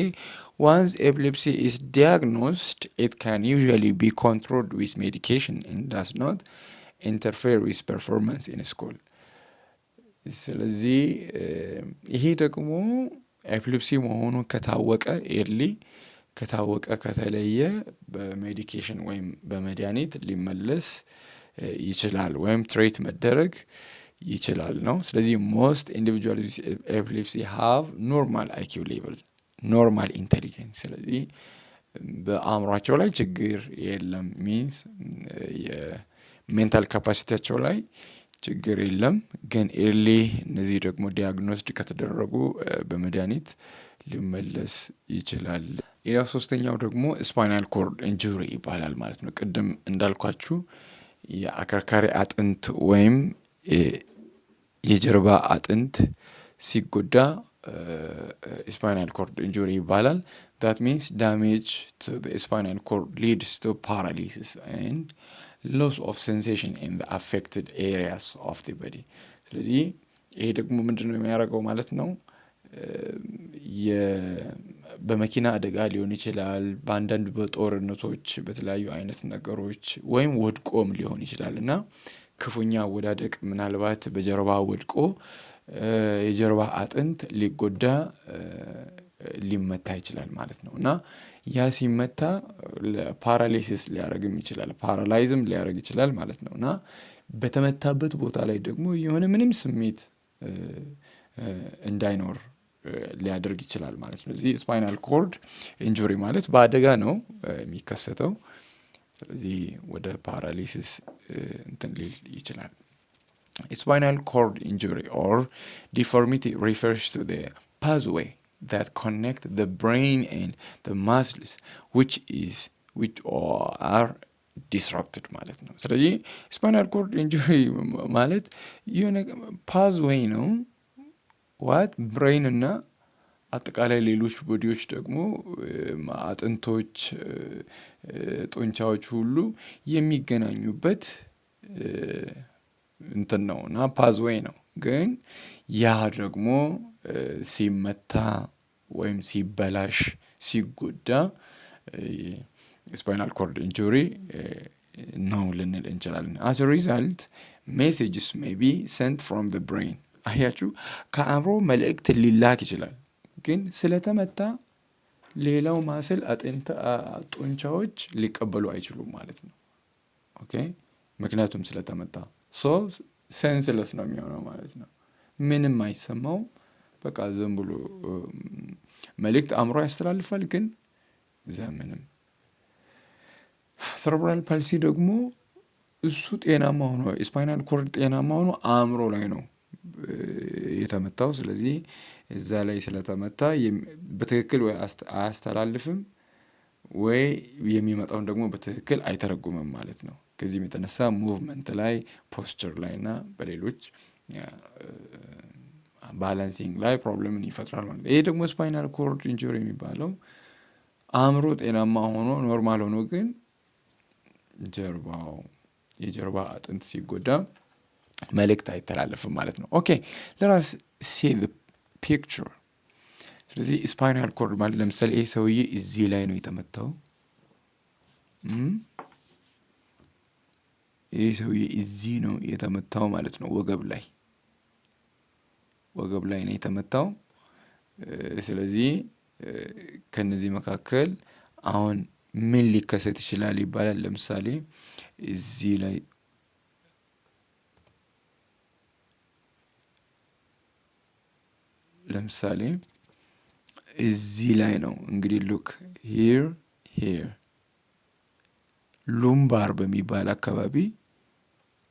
once epilepsy is diagnosed it can usually be controlled with medication and does not interfere with performance in school. ስለዚህ ይሄ ደግሞ ኤፒሌፕሲ መሆኑ ከታወቀ ከተለየ በሜዲኬሽን ወይም በመድኃኒት ሊመለስ ይችላል ወይም ትሬት መደረግ ይችላል ነው። ስለዚህ most individuals with epilepsy have normal IQ level, normal intelligence. ስለዚህ በአእምሯቸው ላይ ችግር የለም means የሜንታል ካፓሲቲያቸው ላይ ችግር የለም ግን ኤርሊ እነዚህ ደግሞ ዲያግኖስድ ከተደረጉ በመድኃኒት ሊመለስ ይችላል። ሌላው ሶስተኛው ደግሞ ስፓይናል ኮርድ ኢንጁሪ ይባላል ማለት ነው። ቅድም እንዳልኳችሁ የአከርካሪ አጥንት ወይም የጀርባ አጥንት ሲጎዳ spinal cord injury ይባላል። That means damage to the spinal cord leads to paralysis and loss of sensation in the affected areas of the body. ስለዚህ ይሄ ደግሞ ምንድነው የሚያደርገው ማለት ነው? በመኪና አደጋ ሊሆን ይችላል፣ በአንዳንድ በጦርነቶች በተለያዩ አይነት ነገሮች ወይም ወድቆም ሊሆን ይችላል እና ክፉኛ አወዳደቅ ምናልባት በጀርባ ወድቆ የጀርባ አጥንት ሊጎዳ ሊመታ ይችላል ማለት ነው እና ያ ሲመታ ፓራሊሲስ ሊያደርግም ይችላል፣ ፓራላይዝም ሊያደርግ ይችላል ማለት ነው እና በተመታበት ቦታ ላይ ደግሞ የሆነ ምንም ስሜት እንዳይኖር ሊያደርግ ይችላል ማለት ነው። እዚህ ስፓይናል ኮርድ ኢንጁሪ ማለት በአደጋ ነው የሚከሰተው። ስለዚህ ወደ ፓራሊሲስ እንትን ሊል ይችላል። Spinal cord injury or deformity refers to the pathway that connect the brain and the muscles which are disrupted ማለት ነው። ስለዚህ spinal cord injury ማለት የሆነ pathway ነው ብሬን እና አጠቃላይ ሌሎች ቦዲዎች ደግሞ አጥንቶች፣ ጡንቻዎች ሁሉ የሚገናኙበት እንትን ነው እና ፓዝዌይ ነው። ግን ያ ደግሞ ሲመታ ወይም ሲበላሽ ሲጎዳ ስፓይናል ኮርድ ኢንጁሪ ነው ልንል እንችላለን። as a result messages may be sent from the brain. አያችሁ ከአእምሮ መልእክት ሊላክ ይችላል ግን ስለተመታ ሌላው ማስል ጡንቻዎች ሊቀበሉ አይችሉም ማለት ነው። ኦኬ ምክንያቱም ስለተመታ ሴንስለስ ነው የሚሆነው ማለት ነው። ምንም አይሰማው በቃ ዝም ብሎ መልእክት አእምሮ ያስተላልፋል ግን ምንም። cerebral palsy ደግሞ እሱ ጤናማ ሆኖ ስፓይናል ኮርድ ጤናማ ሆኖ አእምሮ ላይ ነው የተመታው። ስለዚህ እዛ ላይ ስለተመታ በትክክል ወይ አያስተላልፍም ወይ የሚመጣውን ደግሞ በትክክል አይተረጉምም ማለት ነው። ከዚህም የተነሳ ሙቭመንት ላይ፣ ፖስቸር ላይ እና በሌሎች ባላንሲንግ ላይ ፕሮብለምን ይፈጥራል ማለት ነው። ይሄ ደግሞ ስፓይናል ኮርድ ኢንጁሪ የሚባለው አእምሮ ጤናማ ሆኖ ኖርማል ሆኖ ግን የጀርባ አጥንት ሲጎዳ መልእክት አይተላለፍም ማለት ነው። ኦኬ ለራስ ሲ ዘ ፒክቸር። ስለዚህ ስፓይናል ኮርድ ማለት ለምሳሌ ይሄ ሰውዬ እዚህ ላይ ነው የተመታው። ይሄ ሰውዬ እዚህ ነው የተመታው ማለት ነው። ወገብ ላይ ነው የተመታው። ስለዚህ ከነዚህ መካከል አሁን ምን ሊከሰት ይችላል ይባላል። ለምሳሌ እዚህ ላይ እዚህ ላይ ነው እንግዲህ ሉክ ሂር ሉምባር በሚባል አካባቢ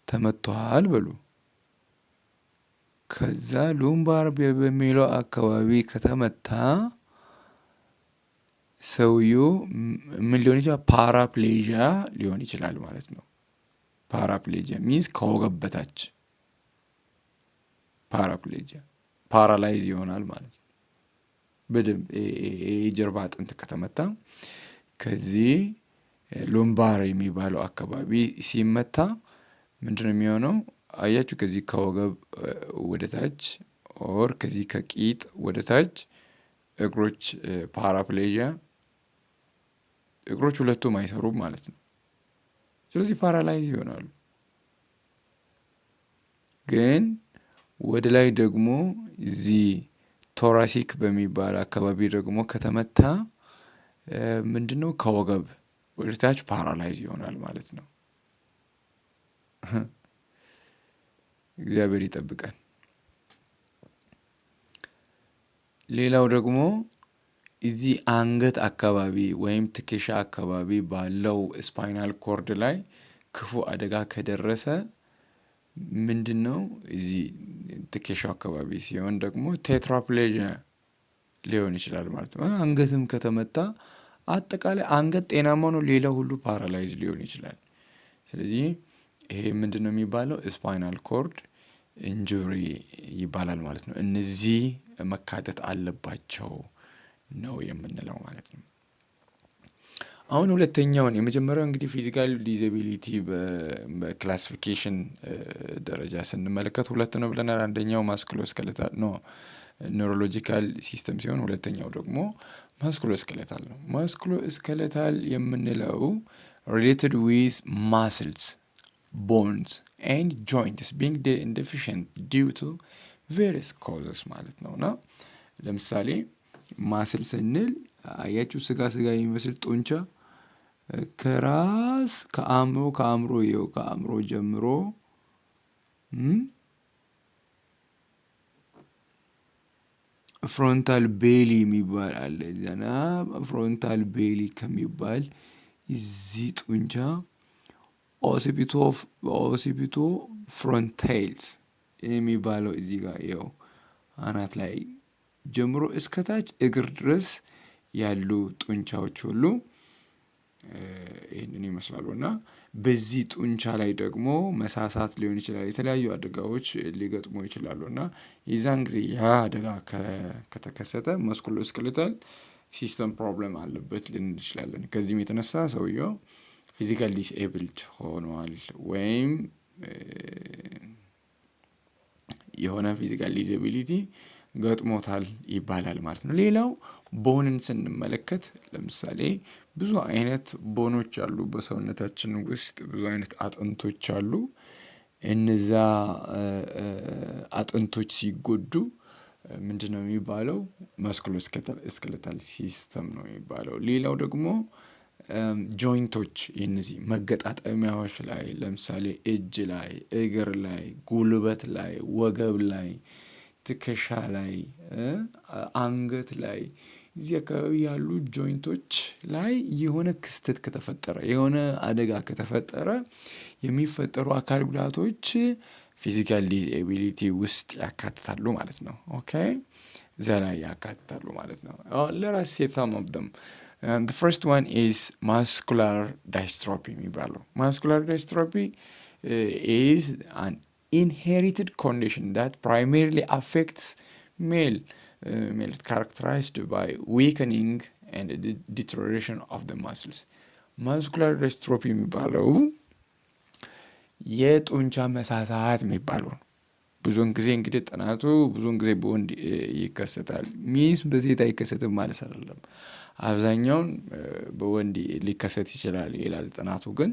ተመቷል በሉ። ከዛ ሉምባር በሚለው አካባቢ ከተመታ ሰውየው ምን ሊሆን ይችላል? ፓራፕሌዥያ ሊሆን ይችላል ማለት ነው። ፓራፕሌዥያ ሚንስ ከወገብ በታች ፓራላይዝ ይሆናል ማለት ነው። በደንብ የጀርባ አጥንት ከተመታ ከዚህ ሉምባር የሚባለው አካባቢ ሲመታ ምንድነው የሚሆነው? አያችሁ ከዚህ ከወገብ ወደ ታች ኦር ከዚህ ከቂጥ ወደ ታች እግሮች ፓራፕሌዥያ እግሮች ሁለቱም አይሰሩም ማለት ነው። ስለዚህ ፓራላይዝ ይሆናሉ። ግን ወደ ላይ ደግሞ እዚህ ቶራሲክ በሚባል አካባቢ ደግሞ ከተመታ ምንድነው ከወገብ ወደ ታች ፓራላይዝ ይሆናል ማለት ነው። እግዚአብሔር ይጠብቀን። ሌላው ደግሞ እዚህ አንገት አካባቢ ወይም ትከሻ አካባቢ ባለው ስፓይናል ኮርድ ላይ ክፉ አደጋ ከደረሰ ምንድነው እዚህ ትከሻው አካባቢ ሲሆን ደግሞ ቴትራፕሌዥያ ሊሆን ይችላል ማለት ነው። አንገትም ከተመታ አጠቃላይ አንገት ጤናማ ነው፣ ሌላው ሁሉ ፓራላይዝ ሊሆን ይችላል። ስለዚህ ይሄ ምንድነው የሚባለው? ስፓይናል ኮርድ ኢንጁሪ ይባላል ማለት ነው። እነዚህ መካተት አለባቸው ነው የምንለው ማለት ነው። አሁን ሁለተኛውን የመጀመሪያው እንግዲህ ፊዚካል ዲዛቢሊቲ በክላሲፊኬሽን ደረጃ ስንመለከት ሁለት ነው ብለናል። አንደኛው ማስኩሎስኬሌታል ነው ኒውሮሎጂካል ሲስተም ሲሆን ሁለተኛው ደግሞ ማስኩሎስኬሌታል ነው። ማስኩሎስኬሌታል የምንለው ሪሌትድ ዊዝ ማስልስ ቦንስ ኤንድ ጆይንትስ ቢንግ deficient due to various causes ማለት ነው። እና ለምሳሌ ማስል ስንል አያችሁ ስጋ የሚመስል ጡንቻ ከራስ ከአእምሮ ጀምሮ ፍሮንታል ቤሊ የሚባል አለ። ዘና ፍሮንታል ቤሊ ከሚባል እዚህ ጡንቻ ኦሲፒቶ ፍሮንታይልስ የሚባለው እዚህ ጋር ይኸው አናት ላይ ጀምሮ እስከታች እግር ድረስ ያሉ ጡንቻዎች ሁሉ ይህንን ይመስላሉ። እና በዚህ ጡንቻ ላይ ደግሞ መሳሳት ሊሆን ይችላል፣ የተለያዩ አደጋዎች ሊገጥሙ ይችላሉ። እና የዛን ጊዜ ያ አደጋ ከተከሰተ ማስኩሎስኬሌታል ሲስተም ፕሮብለም አለበት ልንል እንችላለን። ከዚህም የተነሳ ሰውየው ፊዚካል ዲስኤብልድ ሆኗል ወይም የሆነ ፊዚካል ዲዛቢሊቲ ገጥሞታል ይባላል ማለት ነው። ሌላው ቦንን ስንመለከት ለምሳሌ ብዙ አይነት ቦኖች አሉ በሰውነታችን ውስጥ ብዙ አይነት አጥንቶች አሉ። እነዛ አጥንቶች ሲጎዱ ምንድነው የሚባለው? ማስኩሎስኬሌታል ሲስተም ነው የሚባለው። ሌላው ደግሞ ጆይንቶች እነዚህ መገጣጠሚያዎች ላይ ለምሳሌ እጅ ላይ፣ እግር ላይ፣ ጉልበት ላይ፣ ወገብ ላይ፣ ትከሻ ላይ፣ አንገት ላይ እዚህ አካባቢ ያሉ ጆይንቶች ላይ የሆነ ክስተት ከተፈጠረ የሆነ አደጋ ከተፈጠረ የሚፈጠሩ አካል ጉዳቶች ፊዚካል ዲስኤቢሊቲ ውስጥ ያካትታሉ ማለት ነው። ኦኬ እዛ ላይ ያካትታሉ ማለት ነው። ለራስ some of them. The first one is muscular dystrophy የሚባለው muscular dystrophy is an inherited condition that primarily affects male characterized by weakening and deterioration of the muscles. muscular dystrophy የሚባለው የጡንቻ መሳሳት የሚባለው ብዙውን ጊዜ እንግዲህ ጥናቱ ብዙውን ጊዜ በወንድ ይከሰታል። ሚስ በሴት አይከሰትም ማለት አይደለም። አብዛኛውን በወንድ ሊከሰት ይችላል ይላል ጥናቱ። ግን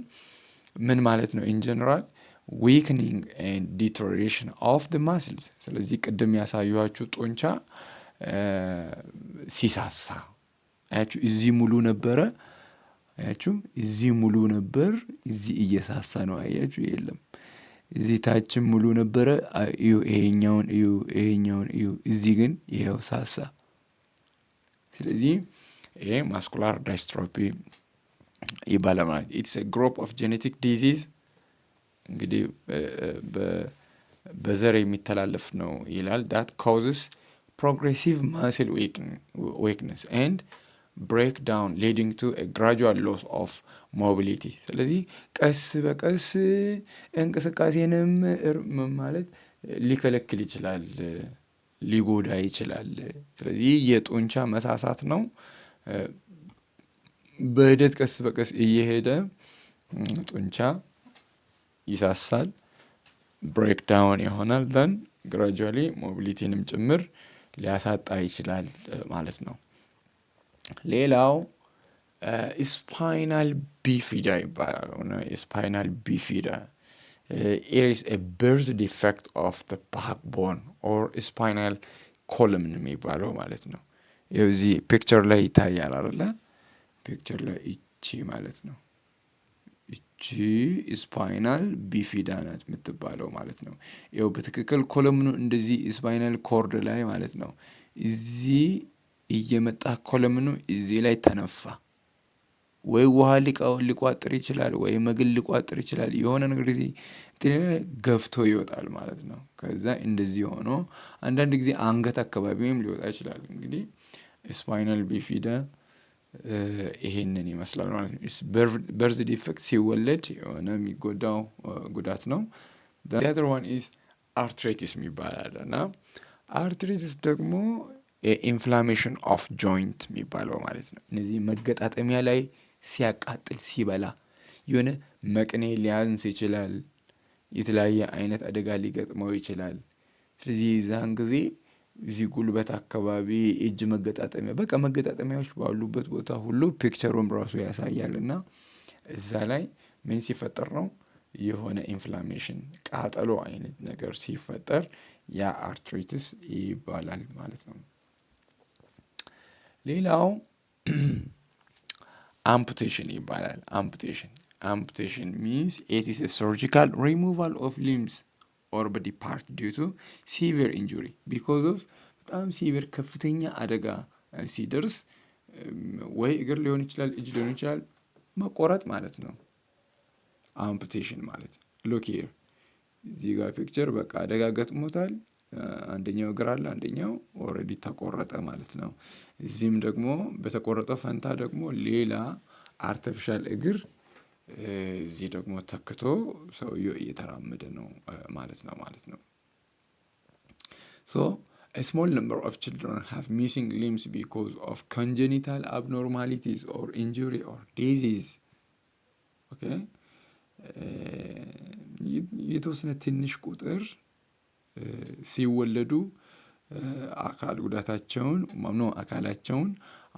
ምን ማለት ነው? in general weakening and deterioration of the muscles። ስለዚህ ቅድም ያሳዩዋችሁ ጡንቻ ሲሳሳ አያችሁ፣ እዚህ ሙሉ ነበረ፣ አያችሁ እዚህ ሙሉ ነበር፣ እዚህ እየሳሳ ነው። አያችሁ የለም እዚህ ታችም ሙሉ ነበረ፣ እዩ ይሄኛውን እዩ፣ እዚህ ግን ይሄው ሳሳ። ስለዚህ ይሄ ማስኩላር ዳይስትሮፊ ይባላል ማለት it's a group of genetic disease እንግዲህ በዘር የሚተላለፍ ነው ይላል that causes progressive muscle weakness and breakdown leading to a gradual loss of mobility። ስለዚህ ቀስ በቀስ እንቅስቃሴንም ማለት ሊከለክል ይችላል፣ ሊጎዳ ይችላል። ስለዚህ የጡንቻ መሳሳት ነው። በሂደት ቀስ በቀስ እየሄደ ጡንቻ ይሳሳል፣ breakdown ይሆናል፣ then gradually mobilityንም ጭምር ሊያሳጣ ይችላል ማለት ነው። ሌላው spinal bifida ይባላል። spinal bifida it is a birth defect of the backbone or spinal column የሚባለው ማለት ነው። እዚህ ፒክቸር ላይ ይታያል አይደለ? ፒክቸር ላይ እቺ ማለት ነው። እቺ ስፓይናል ቢፊዳ ናት የምትባለው ማለት ነው። ይኸው በትክክል ኮለምኑ እንደዚህ ስፓይናል ኮርድ ላይ ማለት ነው። እዚህ እየመጣ ኮለምኑ እዚህ ላይ ተነፋ፣ ወይ ውሃ ሊቋጥር ይችላል፣ ወይ መግል ሊቋጥር ይችላል። የሆነ ነገር እዚህ ገፍቶ ይወጣል ማለት ነው። ከዛ እንደዚህ ሆኖ አንዳንድ ጊዜ አንገት አካባቢም ሊወጣ ይችላል። እንግዲህ ስፓይናል ቢፊዳ ይሄንን ይመስላል ማለት ነው። በርዝ ዲፌክት ሲወለድ የሆነ የሚጎዳው ጉዳት ነው። the other one is arthritis የሚባል እና arthritis ደግሞ ኢንፍላሜሽን ኦፍ ጆይንት የሚባለው ማለት ነው። እነዚህ መገጣጠሚያ ላይ ሲያቃጥል ሲበላ የሆነ መቅኔ ሊያንስ ይችላል፣ የተለያየ አይነት አደጋ ሊገጥመው ይችላል። ስለዚህ ዛን ጊዜ እዚህ ጉልበት አካባቢ እጅ መገጣጠሚያ በቃ መገጣጠሚያዎች ባሉበት ቦታ ሁሉ ፒክቸሩም ራሱ ያሳያልና እዛ ላይ ምን ሲፈጠር ነው የሆነ ኢንፍላሜሽን ቃጠሎ አይነት ነገር ሲፈጠር ያ አርትሪቲስ ይባላል ማለት ነው። ሌላው amputation ይባላል። amputation means it is a surgical removal of limbs or body part due to severe injury because of በጣም ሲቪር ከፍተኛ አደጋ ሲደርስ ወይ እግር ሊሆን ይችላል፣ እጅ ሊሆን ይችላል፣ መቆረጥ ማለት ነው amputation ማለት። look here እዚህ ጋር ፒክቸር በቃ አደጋ ገጥሞታል፣ አንደኛው እግር አለ፣ አንደኛው ኦሬዲ ተቆረጠ ማለት ነው። እዚህም ደግሞ በተቆረጠው ፈንታ ደግሞ ሌላ አርቲፊሻል እግር እዚህ ደግሞ ተክቶ ሰውየው እየተራመደ ነው ማለት ነው። so a small number of children have missing limbs because of congenital abnormalities or injury or disease. okay የተወሰነ ትንሽ ቁጥር ሲወለዱ አካላቸውን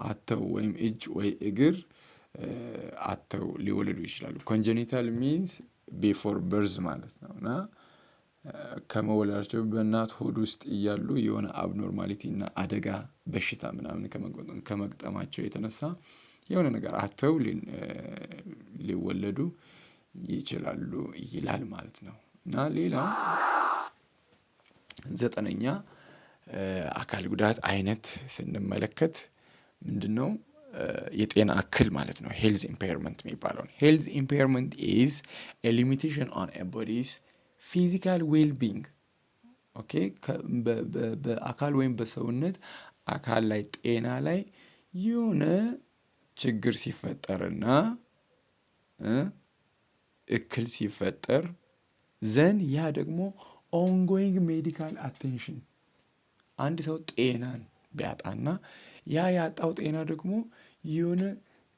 አተው ወይም እጅ ወይ እግር አተው ሊወለዱ ይችላሉ። congenital means before birth ማለት ነው እና ከመወለዳቸው በእናት ሆድ ውስጥ እያሉ የሆነ አብኖርማሊቲ እና አደጋ በሽታ ምናምን ከመግጠማቸው የተነሳ የሆነ ነገር አተው ሊወለዱ ይችላሉ ይላል ማለት ነው። እና ሌላው 9ኛ አካል ጉዳት አይነት ስንመለከት ምንድነው የጤና እክል ማለት ነው ሄልዝ ኢምፔርመንት የሚባለው። ሄልዝ ኢምፔርመንት ኢዝ ኤ ሊሚቴሽን ኦን ኤ ቦዲስ ፊዚካል ዌል ቢንግ። ኦኬ በአካል ወይም በሰውነት አካል ላይ ጤና ላይ የሆነ ችግር ሲፈጠርና እክል ሲፈጠር ዘን ያ ደግሞ ኦንጎይንግ ሜዲካል አቴንሽን አንድ ሰው ጤናን ቢያጣና ያ ያጣው ጤና ደግሞ የሆነ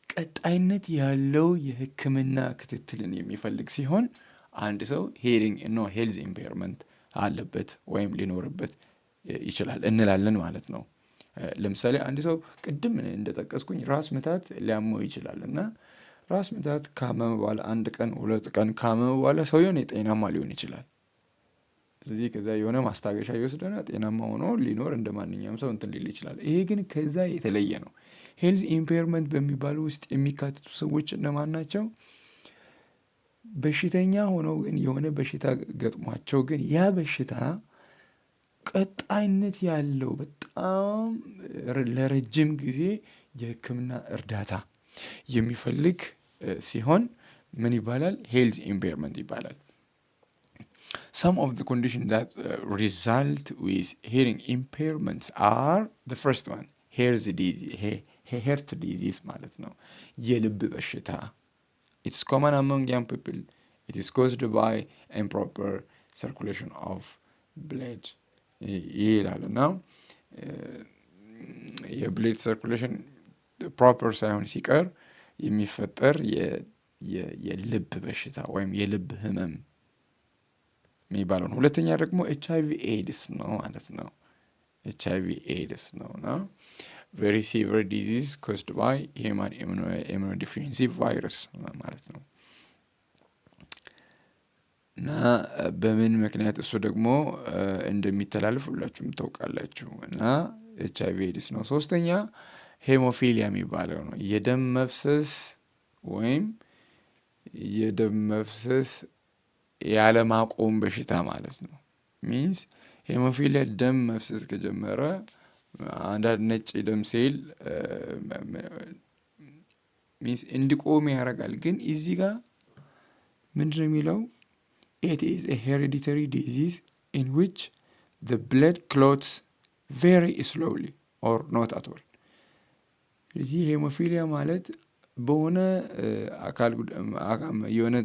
ቀጣይነት ያለው የሕክምና ክትትልን የሚፈልግ ሲሆን አንድ ሰው ሄልዝ ኢምፔርመንት አለበት ወይም ሊኖርበት ይችላል እንላለን ማለት ነው። ለምሳሌ አንድ ሰው ቅድም እንደጠቀስኩኝ ራስ ምታት ሊያመው ይችላል እና ራስ ምታት ካመመ በኋላ 1 ቀን 2 ቀን ካመመ በኋላ ሰውየው ጤናማ ሊሆን ይችላል። ስለዚህ ከዛ የሆነ ማስታገሻ ይወስድና ጤናማ ሆኖ ሊኖር እንደማንኛውም ሰው እንትን ሊል ይችላል። ይሄ ግን ከዛ የተለየ ነው። ሄልዝ ኢምፔርመንት በሚባሉ ውስጥ የሚካተቱ ሰዎች እነማን ናቸው? በሽተኛ ሆነው ግን የሆነ በሽታ ገጥሟቸው ግን ያ በሽታ ቀጣይነት ያለው በጣም ለረጅም ጊዜ የሕክምና እርዳታ የሚፈልግ ሲሆን ምን ይባላል? ሄልዝ ኢምፔርመንት ይባላል። Some of the conditions that result with hearing impairments are the first one, heart disease ማለት ነው። የልብ በሽታ it's common among young people. It is caused by improper circulation of blood ይላል እና የብሌድ ሰርኩሌሽን ፕሮፐር ሳይሆን ሲቀር የሚፈጠር የልብ በሽታ ወይም የልብ ህመም የሚባለው ነው። ሁለተኛ ደግሞ HIV ኤድስ ነው ማለት ነው። HIV ኤድስ ነውና very severe disease caused by human immunodeficiency virus ማለት ነው። እና በምን ምክንያት እሱ ደግሞ እንደሚተላለፍ ሁላችሁም ታውቃላችሁ። እና HIV ኤድስ ነው። ሶስተኛ ሄሞፊሊያ የሚባለው ነው። የደም መፍሰስ ወይም የደም መፍሰስ ያለማቆም በሽታ ማለት ነው። ሚንስ ሄሞፊሊያ ደም መፍሰስ ከጀመረ አንዳንድ ነጭ ደም ሴል ሚንስ እንዲቆም ያደርጋል። ግን እዚህ ጋር ምንድነው የሚለው? It is a hereditary disease in which the blood clots very slowly or not at all. እዚህ ሄሞፊሊያ ማለት በሆነ አካል የሆነ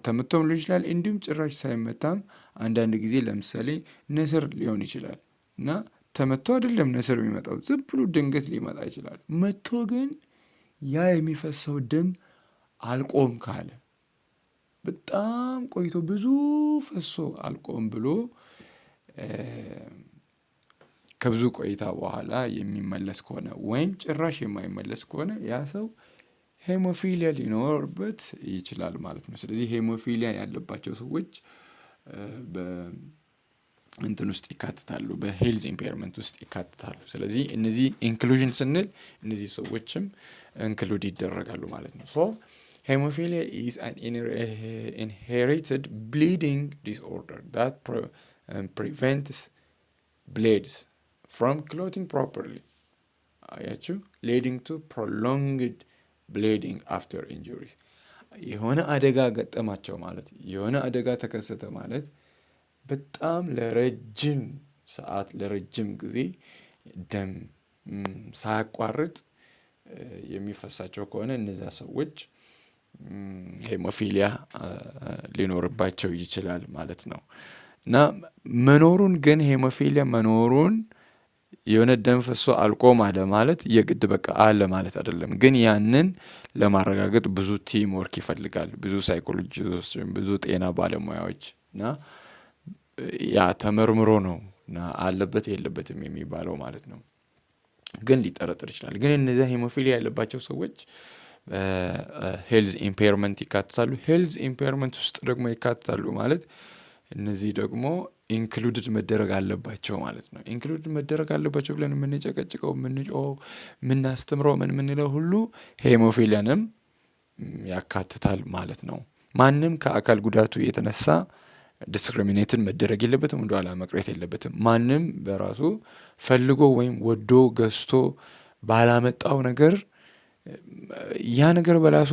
ተመቶም ሊሆን ይችላል፣ እንዲሁም ጭራሽ ሳይመታም አንዳንድ ጊዜ ለምሳሌ ነስር ሊሆን ይችላል እና ተመቶ አይደለም ነስር የሚመጣው ዝም ብሎ ድንገት ሊመጣ ይችላል። መቶ ግን ያ የሚፈሰው ደም አልቆም ካለ በጣም ቆይቶ ብዙ ፈሶ አልቆም ብሎ ከብዙ ቆይታ በኋላ የሚመለስ ከሆነ ወይም ጭራሽ የማይመለስ ከሆነ ያ ሰው ሄሞፊሊያ ሊኖርበት ይችላል ማለት ነው። ስለዚህ ሄሞፊሊያ ያለባቸው ሰዎች እንትን ውስጥ ይካተታሉ፣ በሄልዝ ኢምፔርመንት ውስጥ ይካተታሉ። ስለዚህ እነዚህ ኢንክሉዥን ስንል እነዚህ ሰዎችም ኢንክሉድ ይደረጋሉ ማለት ነው። ሶ ሄሞፊሊያ is an inherited bleeding disorder that prevents bloods from clotting properly, leading to prolonged bleeding after injuries. የሆነ አደጋ ገጠማቸው ማለት የሆነ አደጋ ተከሰተ ማለት በጣም ለረጅም ሰዓት ለረጅም ጊዜ ደም ሳያቋርጥ የሚፈሳቸው ከሆነ እነዛ ሰዎች ሄሞፊሊያ ሊኖርባቸው ይችላል ማለት ነው። እና መኖሩን ግን ሄሞፊሊያ መኖሩን የሆነ ደም ፈሶ አልቆም አለ ማለት የግድ በቃ አለ ማለት አይደለም። ግን ያንን ለማረጋገጥ ብዙ ቲም ወርክ ይፈልጋል፣ ብዙ ሳይኮሎጂስቶች፣ ብዙ ጤና ባለሙያዎች እና ያ ተመርምሮ ነው እና አለበት የለበትም የሚባለው ማለት ነው። ግን ሊጠረጥር ይችላል። ግን እነዚያ ሄሞፊሊያ ያለባቸው ሰዎች ሄልዝ ኢምፔርመንት ይካተታሉ። ሄልዝ ኢምፔርመንት ውስጥ ደግሞ ይካተታሉ ማለት እነዚህ ደግሞ ኢንክሉድድ መደረግ አለባቸው ማለት ነው። ኢንክሉድድ መደረግ አለባቸው ብለን የምንጨቀጭቀው የምንጮኸው የምናስተምረው የምንለው ሁሉ ሄሞፊሊያንም ያካትታል ማለት ነው። ማንም ከአካል ጉዳቱ የተነሳ ዲስክሪሚኔትን መደረግ የለበትም፣ ወደኋላ መቅረት የለበትም። ማንም በራሱ ፈልጎ ወይም ወዶ ገዝቶ ባላመጣው ነገር ያ ነገር በራሱ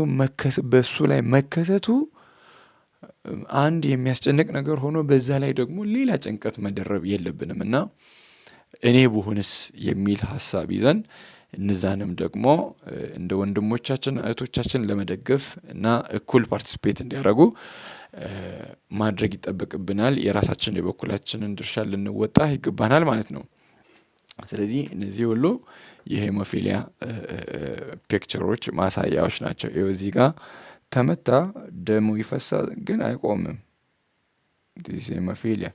በሱ ላይ መከሰቱ አንድ የሚያስጨንቅ ነገር ሆኖ በዛ ላይ ደግሞ ሌላ ጭንቀት መደረብ የለብንም እና እኔ ብሆንስ የሚል ሀሳብ ይዘን እነዛንም ደግሞ እንደ ወንድሞቻችን እህቶቻችን ለመደገፍ እና እኩል ፓርቲሲፔት እንዲያደርጉ ማድረግ ይጠበቅብናል። የራሳችን የበኩላችንን ድርሻ ልንወጣ ይገባናል ማለት ነው። ስለዚህ እነዚህ ሁሉ የሄሞፊሊያ ፒክቸሮች ማሳያዎች ናቸው። ይኸው እዚህ ጋር ተመታ ደሙ ይፈሳል ግን አይቆምም። ዲስ ሄሞፊሊያ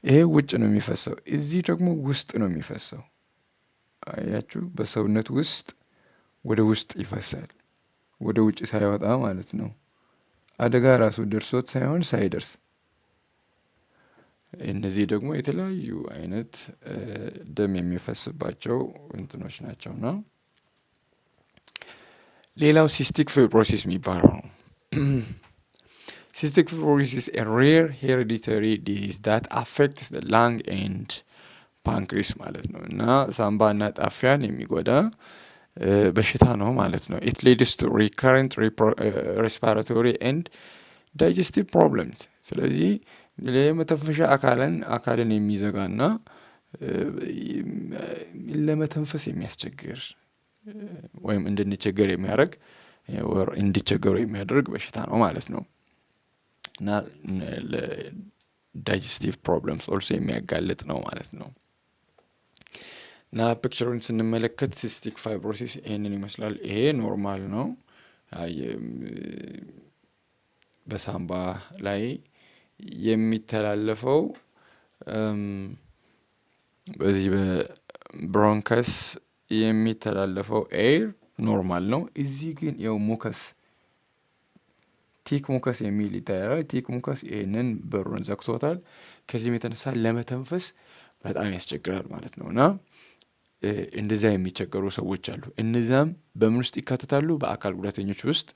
ይሄ ውጭ ነው የሚፈሰው፣ እዚህ ደግሞ ውስጥ ነው የሚፈሰው። አያችሁ፣ በሰውነት ውስጥ ወደ ውስጥ ይፈሳል፣ ወደ ውጭ ሳይወጣ ማለት ነው። አደጋ ራሱ ደርሶት ሳይሆን ሳይደርስ። እነዚህ ደግሞ የተለያዩ አይነት ደም የሚፈስባቸው እንትኖች ናቸውና ሌላው ሲስቲክ ፊብሮሲስ የሚባለው ነው። Cystic fibrosis is a rare hereditary disease that affects the lung and pancreas ማለት ነው እና ሳምባና ጣፊያን የሚጎዳ በሽታ ነው ማለት ነው። It leads to recurrent respiratory and digestive problems። ስለዚህ ለመተንፈሻ አካልን የሚዘጋና ለመተንፈስ የሚያስቸግር ወይም እንድንቸገር የሚያደርግ እንዲቸገሩ የሚያደርግ በሽታ ነው ማለት ነው። እና ለዳይጀስቲቭ ፕሮብለምስ ኦልሶ የሚያጋልጥ ነው ማለት ነው። እና ፒክቸሩን ስንመለከት ሲስቲክ ፋይብሮሲስ ይሄንን ይመስላል። ይሄ ኖርማል ነው። በሳምባ ላይ የሚተላለፈው በዚህ በብሮንከስ የሚተላለፈው ኤር ኖርማል ነው። እዚህ ግን ያው ሙከስ ቲክ ሙከስ የሚል ይታያል። ቲክ ሙከስ ይሄንን በሩን ዘግቶታል። ከዚህም የተነሳ ለመተንፈስ በጣም ያስቸግራል ማለት ነው። እና እንደዛ የሚቸገሩ ሰዎች አሉ። እነዛም በምን ውስጥ ይካተታሉ? በአካል ጉዳተኞች ውስጥ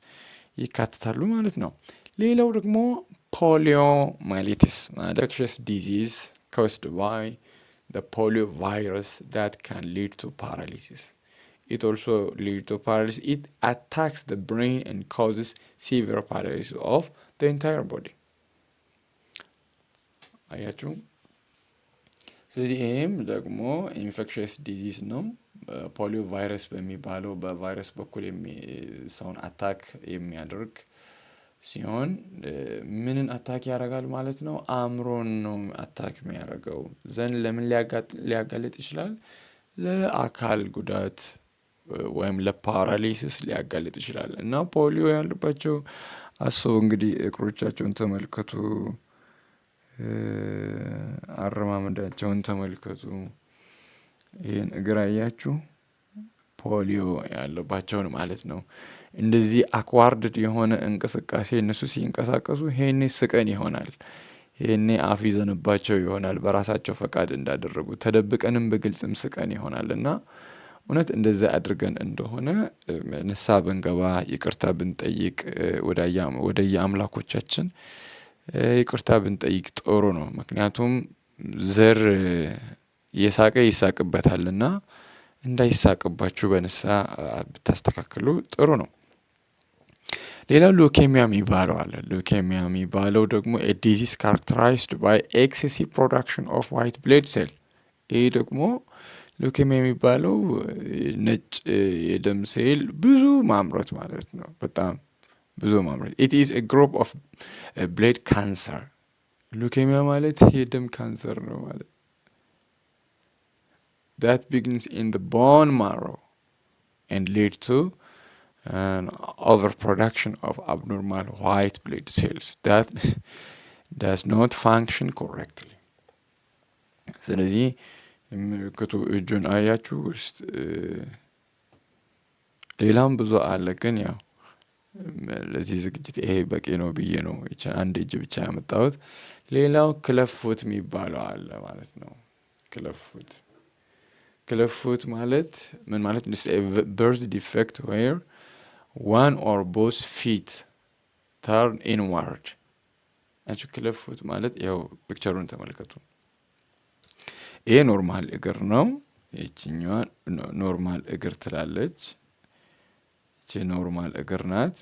ይካተታሉ ማለት ነው። ሌላው ደግሞ ፖሊዮማይሊቲስ infectious disease caused by the polio virus that can lead to paralysis. It also leads to paralysis. It attacks the brain and causes severe paralysis of the entire body. አያችሁ። ስለዚህ ይሄም ደግሞ ኢንፌክሽየስ ዲዚዝ ነው። ፖሊዮ ቫይረስ በሚባለው በቫይረስ በኩል ሰውን አታክ የሚያደርግ ሲሆን ምንን አታክ ያደርጋል ማለት ነው? አእምሮን ነው አታክ የሚያደርገው። ዘንድ ለምን ሊያጋልጥ ይችላል? ለአካል ጉዳት ወይም ለፓራሊሲስ ሊያጋልጥ ይችላል። እና ፖሊዮ ያለባቸው አስቡ እንግዲህ እግሮቻቸውን ተመልከቱ፣ አረማመዳቸውን ተመልከቱ። ይህን እግር አያችሁ? ፖሊዮ ያለባቸውን ማለት ነው። እንደዚህ አክዋርድድ የሆነ እንቅስቃሴ እነሱ ሲንቀሳቀሱ ይሄኔ ስቀን ይሆናል፣ ይሄኔ አፍ ይዘንባቸው ይሆናል። በራሳቸው ፈቃድ እንዳደረጉ ተደብቀንም በግልጽም ስቀን ይሆናል። እና እውነት እንደዛ አድርገን እንደሆነ ንስሐ ብንገባ ይቅርታ ብንጠይቅ ወደ የአምላኮቻችን ይቅርታ ብንጠይቅ ጥሩ ነው። ምክንያቱም ዘር የሳቀ ይሳቅበታልና እንዳይሳቅባችሁ በንስሐ ብታስተካክሉ ጥሩ ነው። ሌላው ሉኬሚያ የሚባለው አለ። ሉኬሚያ የሚባለው ደግሞ a disease characterized by excessive production of white blood cell። ይህ ደግሞ ሉኬሚያ የሚባለው ነጭ የደም ሴል ብዙ ማምረት ማለት ነው። በጣም ብዙ ማምረት። It is a group of blood cancer። ሉኬሚያ ማለት የደም ካንሰር ነው ማለት that begins in the bone marrow and leads to an overproduction of abnormal white blood cells that does not function correctly። ስለዚህ ምልክቱ እጁን አያችሁ ውስጥ ሌላም ብዙ አለ፣ ግን ያው ለዚህ ዝግጅት ይሄ በቂ ነው ብዬ ነው አንድ እጅ ብቻ ያመጣሁት። ሌላው ክለፉት የሚባለው አለ ማለት ነው። ክለፉት ማለት ምን ማለት ነው? birth defect where one or both feet turn inward። አችሁ ክለፉት ማለት ያው ፒክቸሩን ተመልከቱ። ይሄ ኖርማል እግር ነው። ይችኛዋ ኖርማል እግር ትላለች። ይቺ ኖርማል እግር ናት።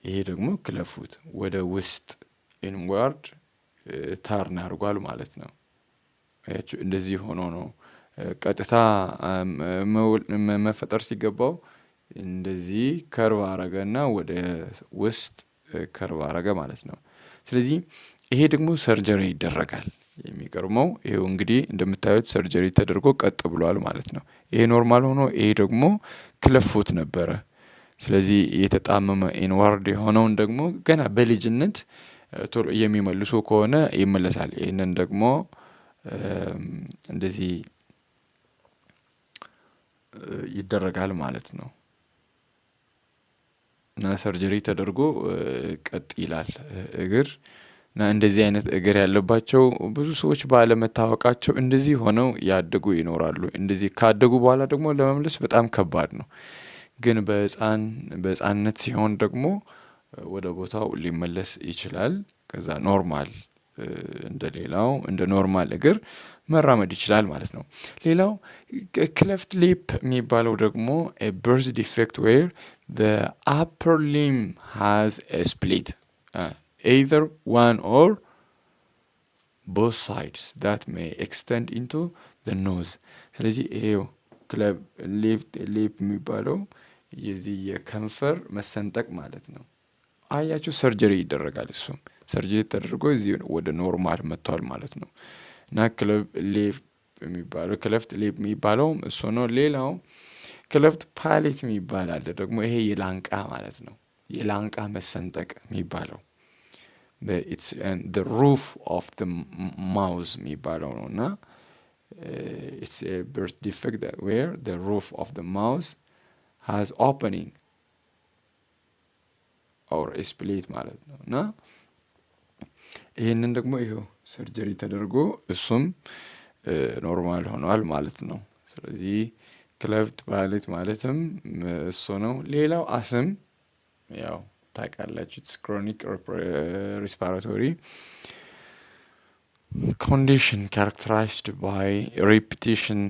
ይሄ ደግሞ ክለፉት ወደ ውስጥ ኢንዋርድ ታርን አድርጓል ማለት ነው። አያችሁ እንደዚህ ሆኖ ነው ቀጥታ መፈጠር ሲገባው እንደዚህ ከርቭ አረገና ወደ ውስጥ ከርቭ አረገ ማለት ነው። ስለዚህ ይሄ ደግሞ ሰርጀሪ ይደረጋል። የሚገርመው ይሄው እንግዲህ እንደምታዩት ሰርጀሪ ተደርጎ ቀጥ ብሏል ማለት ነው። ይሄ ኖርማል ሆኖ ይሄ ደግሞ ክለፉት ነበረ። ስለዚህ የተጣመመ ኢንዋርድ የሆነውን ደግሞ ገና በልጅነት ቶሎ የሚመልሱ ከሆነ ይመለሳል። ይሄንን ደግሞ እንደዚህ ይደረጋል ማለት ነው። እና ሰርጀሪ ተደርጎ ቀጥ ይላል እግር። እና እንደዚህ አይነት እግር ያለባቸው ብዙ ሰዎች ባለመታወቃቸው እንደዚህ ሆነው ያደጉ ይኖራሉ። እንደዚህ ካደጉ በኋላ ደግሞ ለመመለስ በጣም ከባድ ነው። ግን በህፃንነት ሲሆን ደግሞ ወደ ቦታው ሊመለስ ይችላል። ከዛ ኖርማል እንደሌላው እንደ ኖርማል እግር መራመድ ይችላል ማለት ነው። ሌላው ክለፍት ሊፕ የሚባለው ደግሞ a birth defect where the upper limb has a split either one or both sides that may extend into the nose። ስለዚህ ይሄው ክለፍት ሊፕ የሚባለው የዚህ የከንፈር መሰንጠቅ ማለት ነው። አያችሁ ሰርጀሪ ይደረጋል። እሱም ሰርጀሪ ተደርጎ እዚህ ወደ ኖርማል መጥቷል ማለት ነው። እና ክለፍት ሊፕ የሚባለው እሱ ነው። ሌላው ክለፍት ፓሌት የሚባል አለ ደግሞ ይሄ የላንቃ ማለት ነው። የላንቃ መሰንጠቅ የሚባለው it's the roof of the mouth የሚባለው ነው። እና it's a birth defect where the roof of the mouth has opening or a split ማለት ነው። እና ይሄንን ደግሞ ይሄው ሰርጀሪ ተደርጎ እሱም ኖርማል ሆኗል ማለት ነው። ስለዚህ ክለፍት ፓሌት ማለትም እሱ ነው። ሌላው አስም ያው ታውቃላችሁ it's chronic respiratory condition characterized by repetition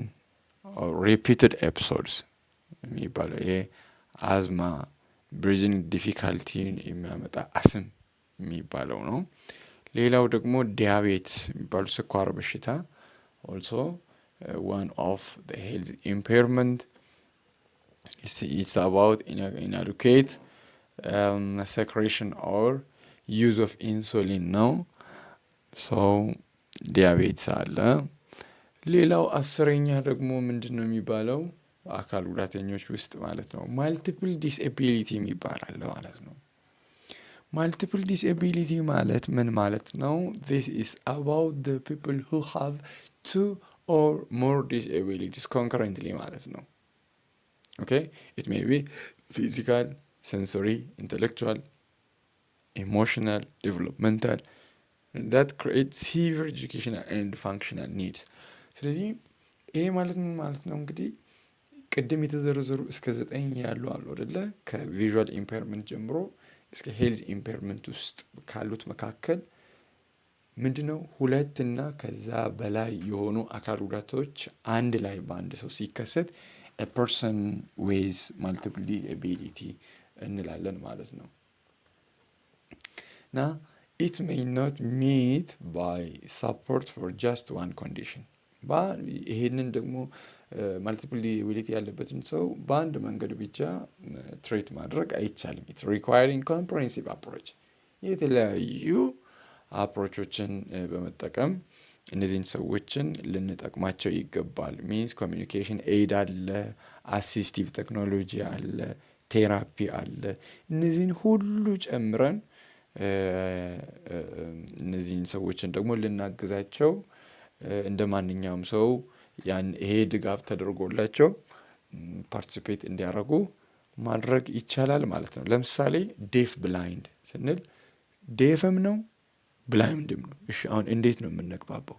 or repeated episodes የሚባለው ይሄ አዝማ ብሪዚንግ ዲፊካልቲን የሚያመጣ አስም የሚባለው ነው። ሌላው ደግሞ ዲያቤት የሚባሉ ስኳር በሽታ also one of the health impairment. It's about inadequate secretion or use of insulin ነው። so ዲያቤትስ አለ። ሌላው አስረኛ ደግሞ ምንድነው የሚባለው አካል ጉዳተኞች ውስጥ ማለት ነው ማልቲፕል ዲስኤቢሊቲ የሚባል አለ ማለት ነው። ማልቲፕል ዲስኤቢሊቲ ማለት ምን ማለት ነው? this is about the people who have two or more disabilities concurrently ማለት ነው። okay it may be physical, sensory, intellectual, emotional, developmental that create severe educational and functional needs። ስለዚህ ይሄ ማለት ምን ማለት ነው? እንግዲህ ቅድም የተዘረዘሩ እስከ 9 ያሉ አሉ አይደለ? ከቪዥዋል ኢምፔርመንት ጀምሮ እስከ ሄልዝ ኢምፔርመንት ውስጥ ካሉት መካከል ምንድነው 2 እና ከዛ በላይ የሆኑ አካል ጉዳቶች አንድ ላይ በአንድ ሰው ሲከሰት a person with multiple disability እንላለን ማለት ነው። እና it may not meet by support for just one condition። ይሄንን ደግሞ ማልቲፕል ዲስኤቢሊቲ ያለበትን ሰው በአንድ መንገድ ብቻ ትሪት ማድረግ አይቻልም። it's requiring comprehensive approach የተለያዩ አፕሮቾችን በመጠቀም እነዚህን ሰዎችን ልንጠቅማቸው ይገባል። ሚንስ ኮሚኒኬሽን ኤድ አለ፣ አሲስቲቭ ቴክኖሎጂ አለ፣ ቴራፒ አለ። እነዚህን ሁሉ ጨምረን እነዚህን ሰዎችን ደግሞ ልናግዛቸው እንደ ማንኛውም ሰው ይሄ ድጋፍ ተደርጎላቸው ፓርቲሲፔት እንዲያደርጉ ማድረግ ይቻላል ማለት ነው። ለምሳሌ ዴፍ ብላይንድ ስንል ዴፍም ነው ብላይንድም ነው። እሺ አሁን እንዴት ነው የምንግባባው?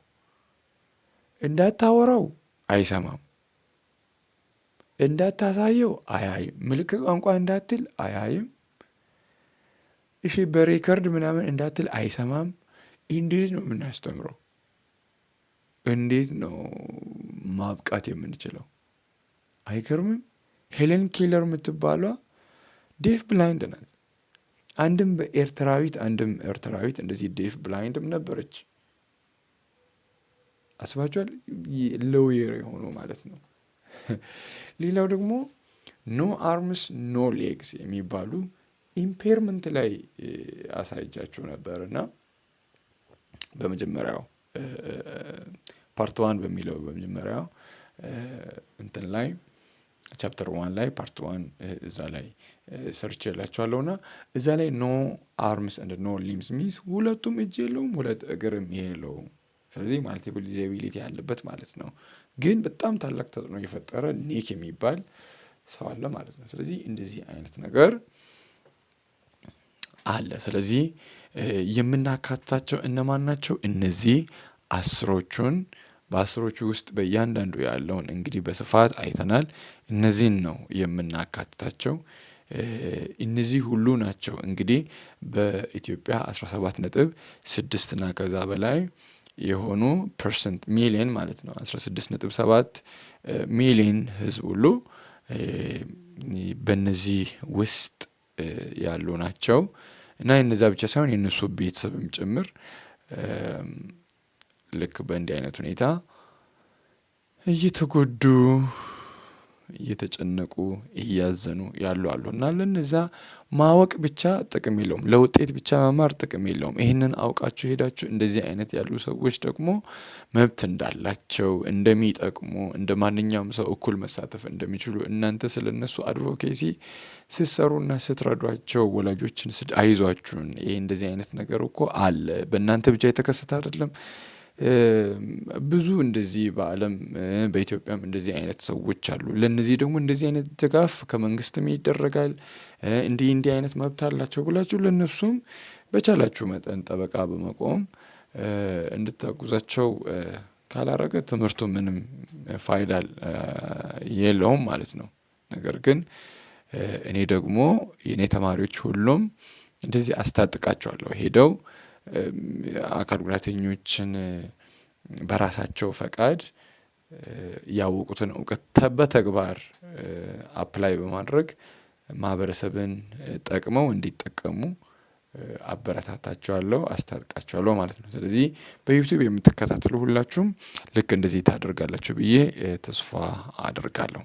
እንዳታወራው አይሰማም፣ እንዳታሳየው አያይም፣ ምልክት ቋንቋ እንዳትል አያይም። እሺ በሬከርድ ምናምን እንዳትል አይሰማም። እንዴት ነው የምናስተምረው? እንዴት ነው ማብቃት የምንችለው። አይገርምም? ሄለን ኬለር የምትባሏ ዴፍ ብላይንድ ናት። አንድም ኤርትራዊት እንደዚህ ዴፍ ብላይንድም ነበረች። አስባችኋል? ሎየር የሆኑ ማለት ነው። ሌላው ደግሞ ኖ አርምስ ኖ ሌግስ የሚባሉ ኢምፔርመንት ላይ አሳይቻችሁ ነበር እና በመጀመሪያው ፓርት 1 በሚለው በመጀመሪያው እንትን ላይ ቻፕተር 1 ላይ ፓርት 1 እዛ ላይ ሰርች የላችኋለሁና እዛ ላይ ኖ አርምስ እንደ ኖ ሊምስ ሚንስ ሁለቱም እጅ የለውም፣ ሁለት እግርም የለውም። ስለዚህ ማልቲፕል ዲዛቢሊቲ ያለበት ማለት ነው። ግን በጣም ታላቅ ተጽዕኖ የፈጠረ ኒክ የሚባል ሰው አለ ማለት ነው። ስለዚህ እንደዚህ አይነት ነገር አለ። ስለዚህ የምናካትታቸው እነማን ናቸው? እነዚህ አስሮቹን በአስሮቹ ውስጥ በእያንዳንዱ ያለውን እንግዲህ በስፋት አይተናል። እነዚህን ነው የምናካትታቸው። እነዚህ ሁሉ ናቸው እንግዲህ በኢትዮጵያ 17.6 እና ከዛ በላይ የሆኑ ፐርሰንት ሚሊዮን ማለት ነው 16.7 ሚሊዮን ህዝብ ሁሉ በእነዚህ ውስጥ ያሉ ናቸው እና የነዛ ብቻ ሳይሆን የነሱ ቤተሰብም ጭምር ልክ በእንዲህ አይነት ሁኔታ እየተጎዱ እየተጨነቁ እያዘኑ ያሉ አሉ እና ለነዛ ማወቅ ብቻ ጥቅም የለውም። ለውጤት ብቻ መማር ጥቅም የለውም። ይህንን አውቃችሁ ሄዳችሁ እንደዚህ አይነት ያሉ ሰዎች ደግሞ መብት እንዳላቸው እንደሚጠቅሙ እንደ ማንኛውም ሰው እኩል መሳተፍ እንደሚችሉ እናንተ ስለነሱ አድቮኬሲ ስትሰሩና ስትረዷቸው ወላጆችን አይዟችሁን ይሄ እንደዚህ አይነት ነገር እኮ አለ በእናንተ ብቻ የተከሰተ አይደለም። ብዙ እንደዚህ በዓለም በኢትዮጵያም እንደዚህ አይነት ሰዎች አሉ። ለነዚህ ደግሞ እንደዚህ አይነት ድጋፍ ከመንግስትም ይደረጋል። እንዲህ አይነት መብት አላቸው ብላችሁ ለነሱም በቻላችሁ መጠን ጠበቃ በመቆም እንድታግዟቸው ካላረገ ትምህርቱ ምንም ፋይዳ የለውም ማለት ነው። ነገር ግን እኔ ደግሞ የኔ ተማሪዎች ሁሉም እንደዚህ አስታጥቃቸዋለሁ። ሄደው አካል ጉዳተኞችን በራሳቸው ፈቃድ ያወቁትን እውቀት በተግባር አፕላይ በማድረግ ማህበረሰብን ጠቅመው እንዲጠቀሙ አበረታታቸዋለሁ፣ አስታጥቃቸዋለሁ ማለት ነው። ስለዚህ በዩቲዩብ የምትከታተሉ ሁላችሁም ልክ እንደዚህ ታደርጋላችሁ ብዬ ተስፋ አደርጋለሁ።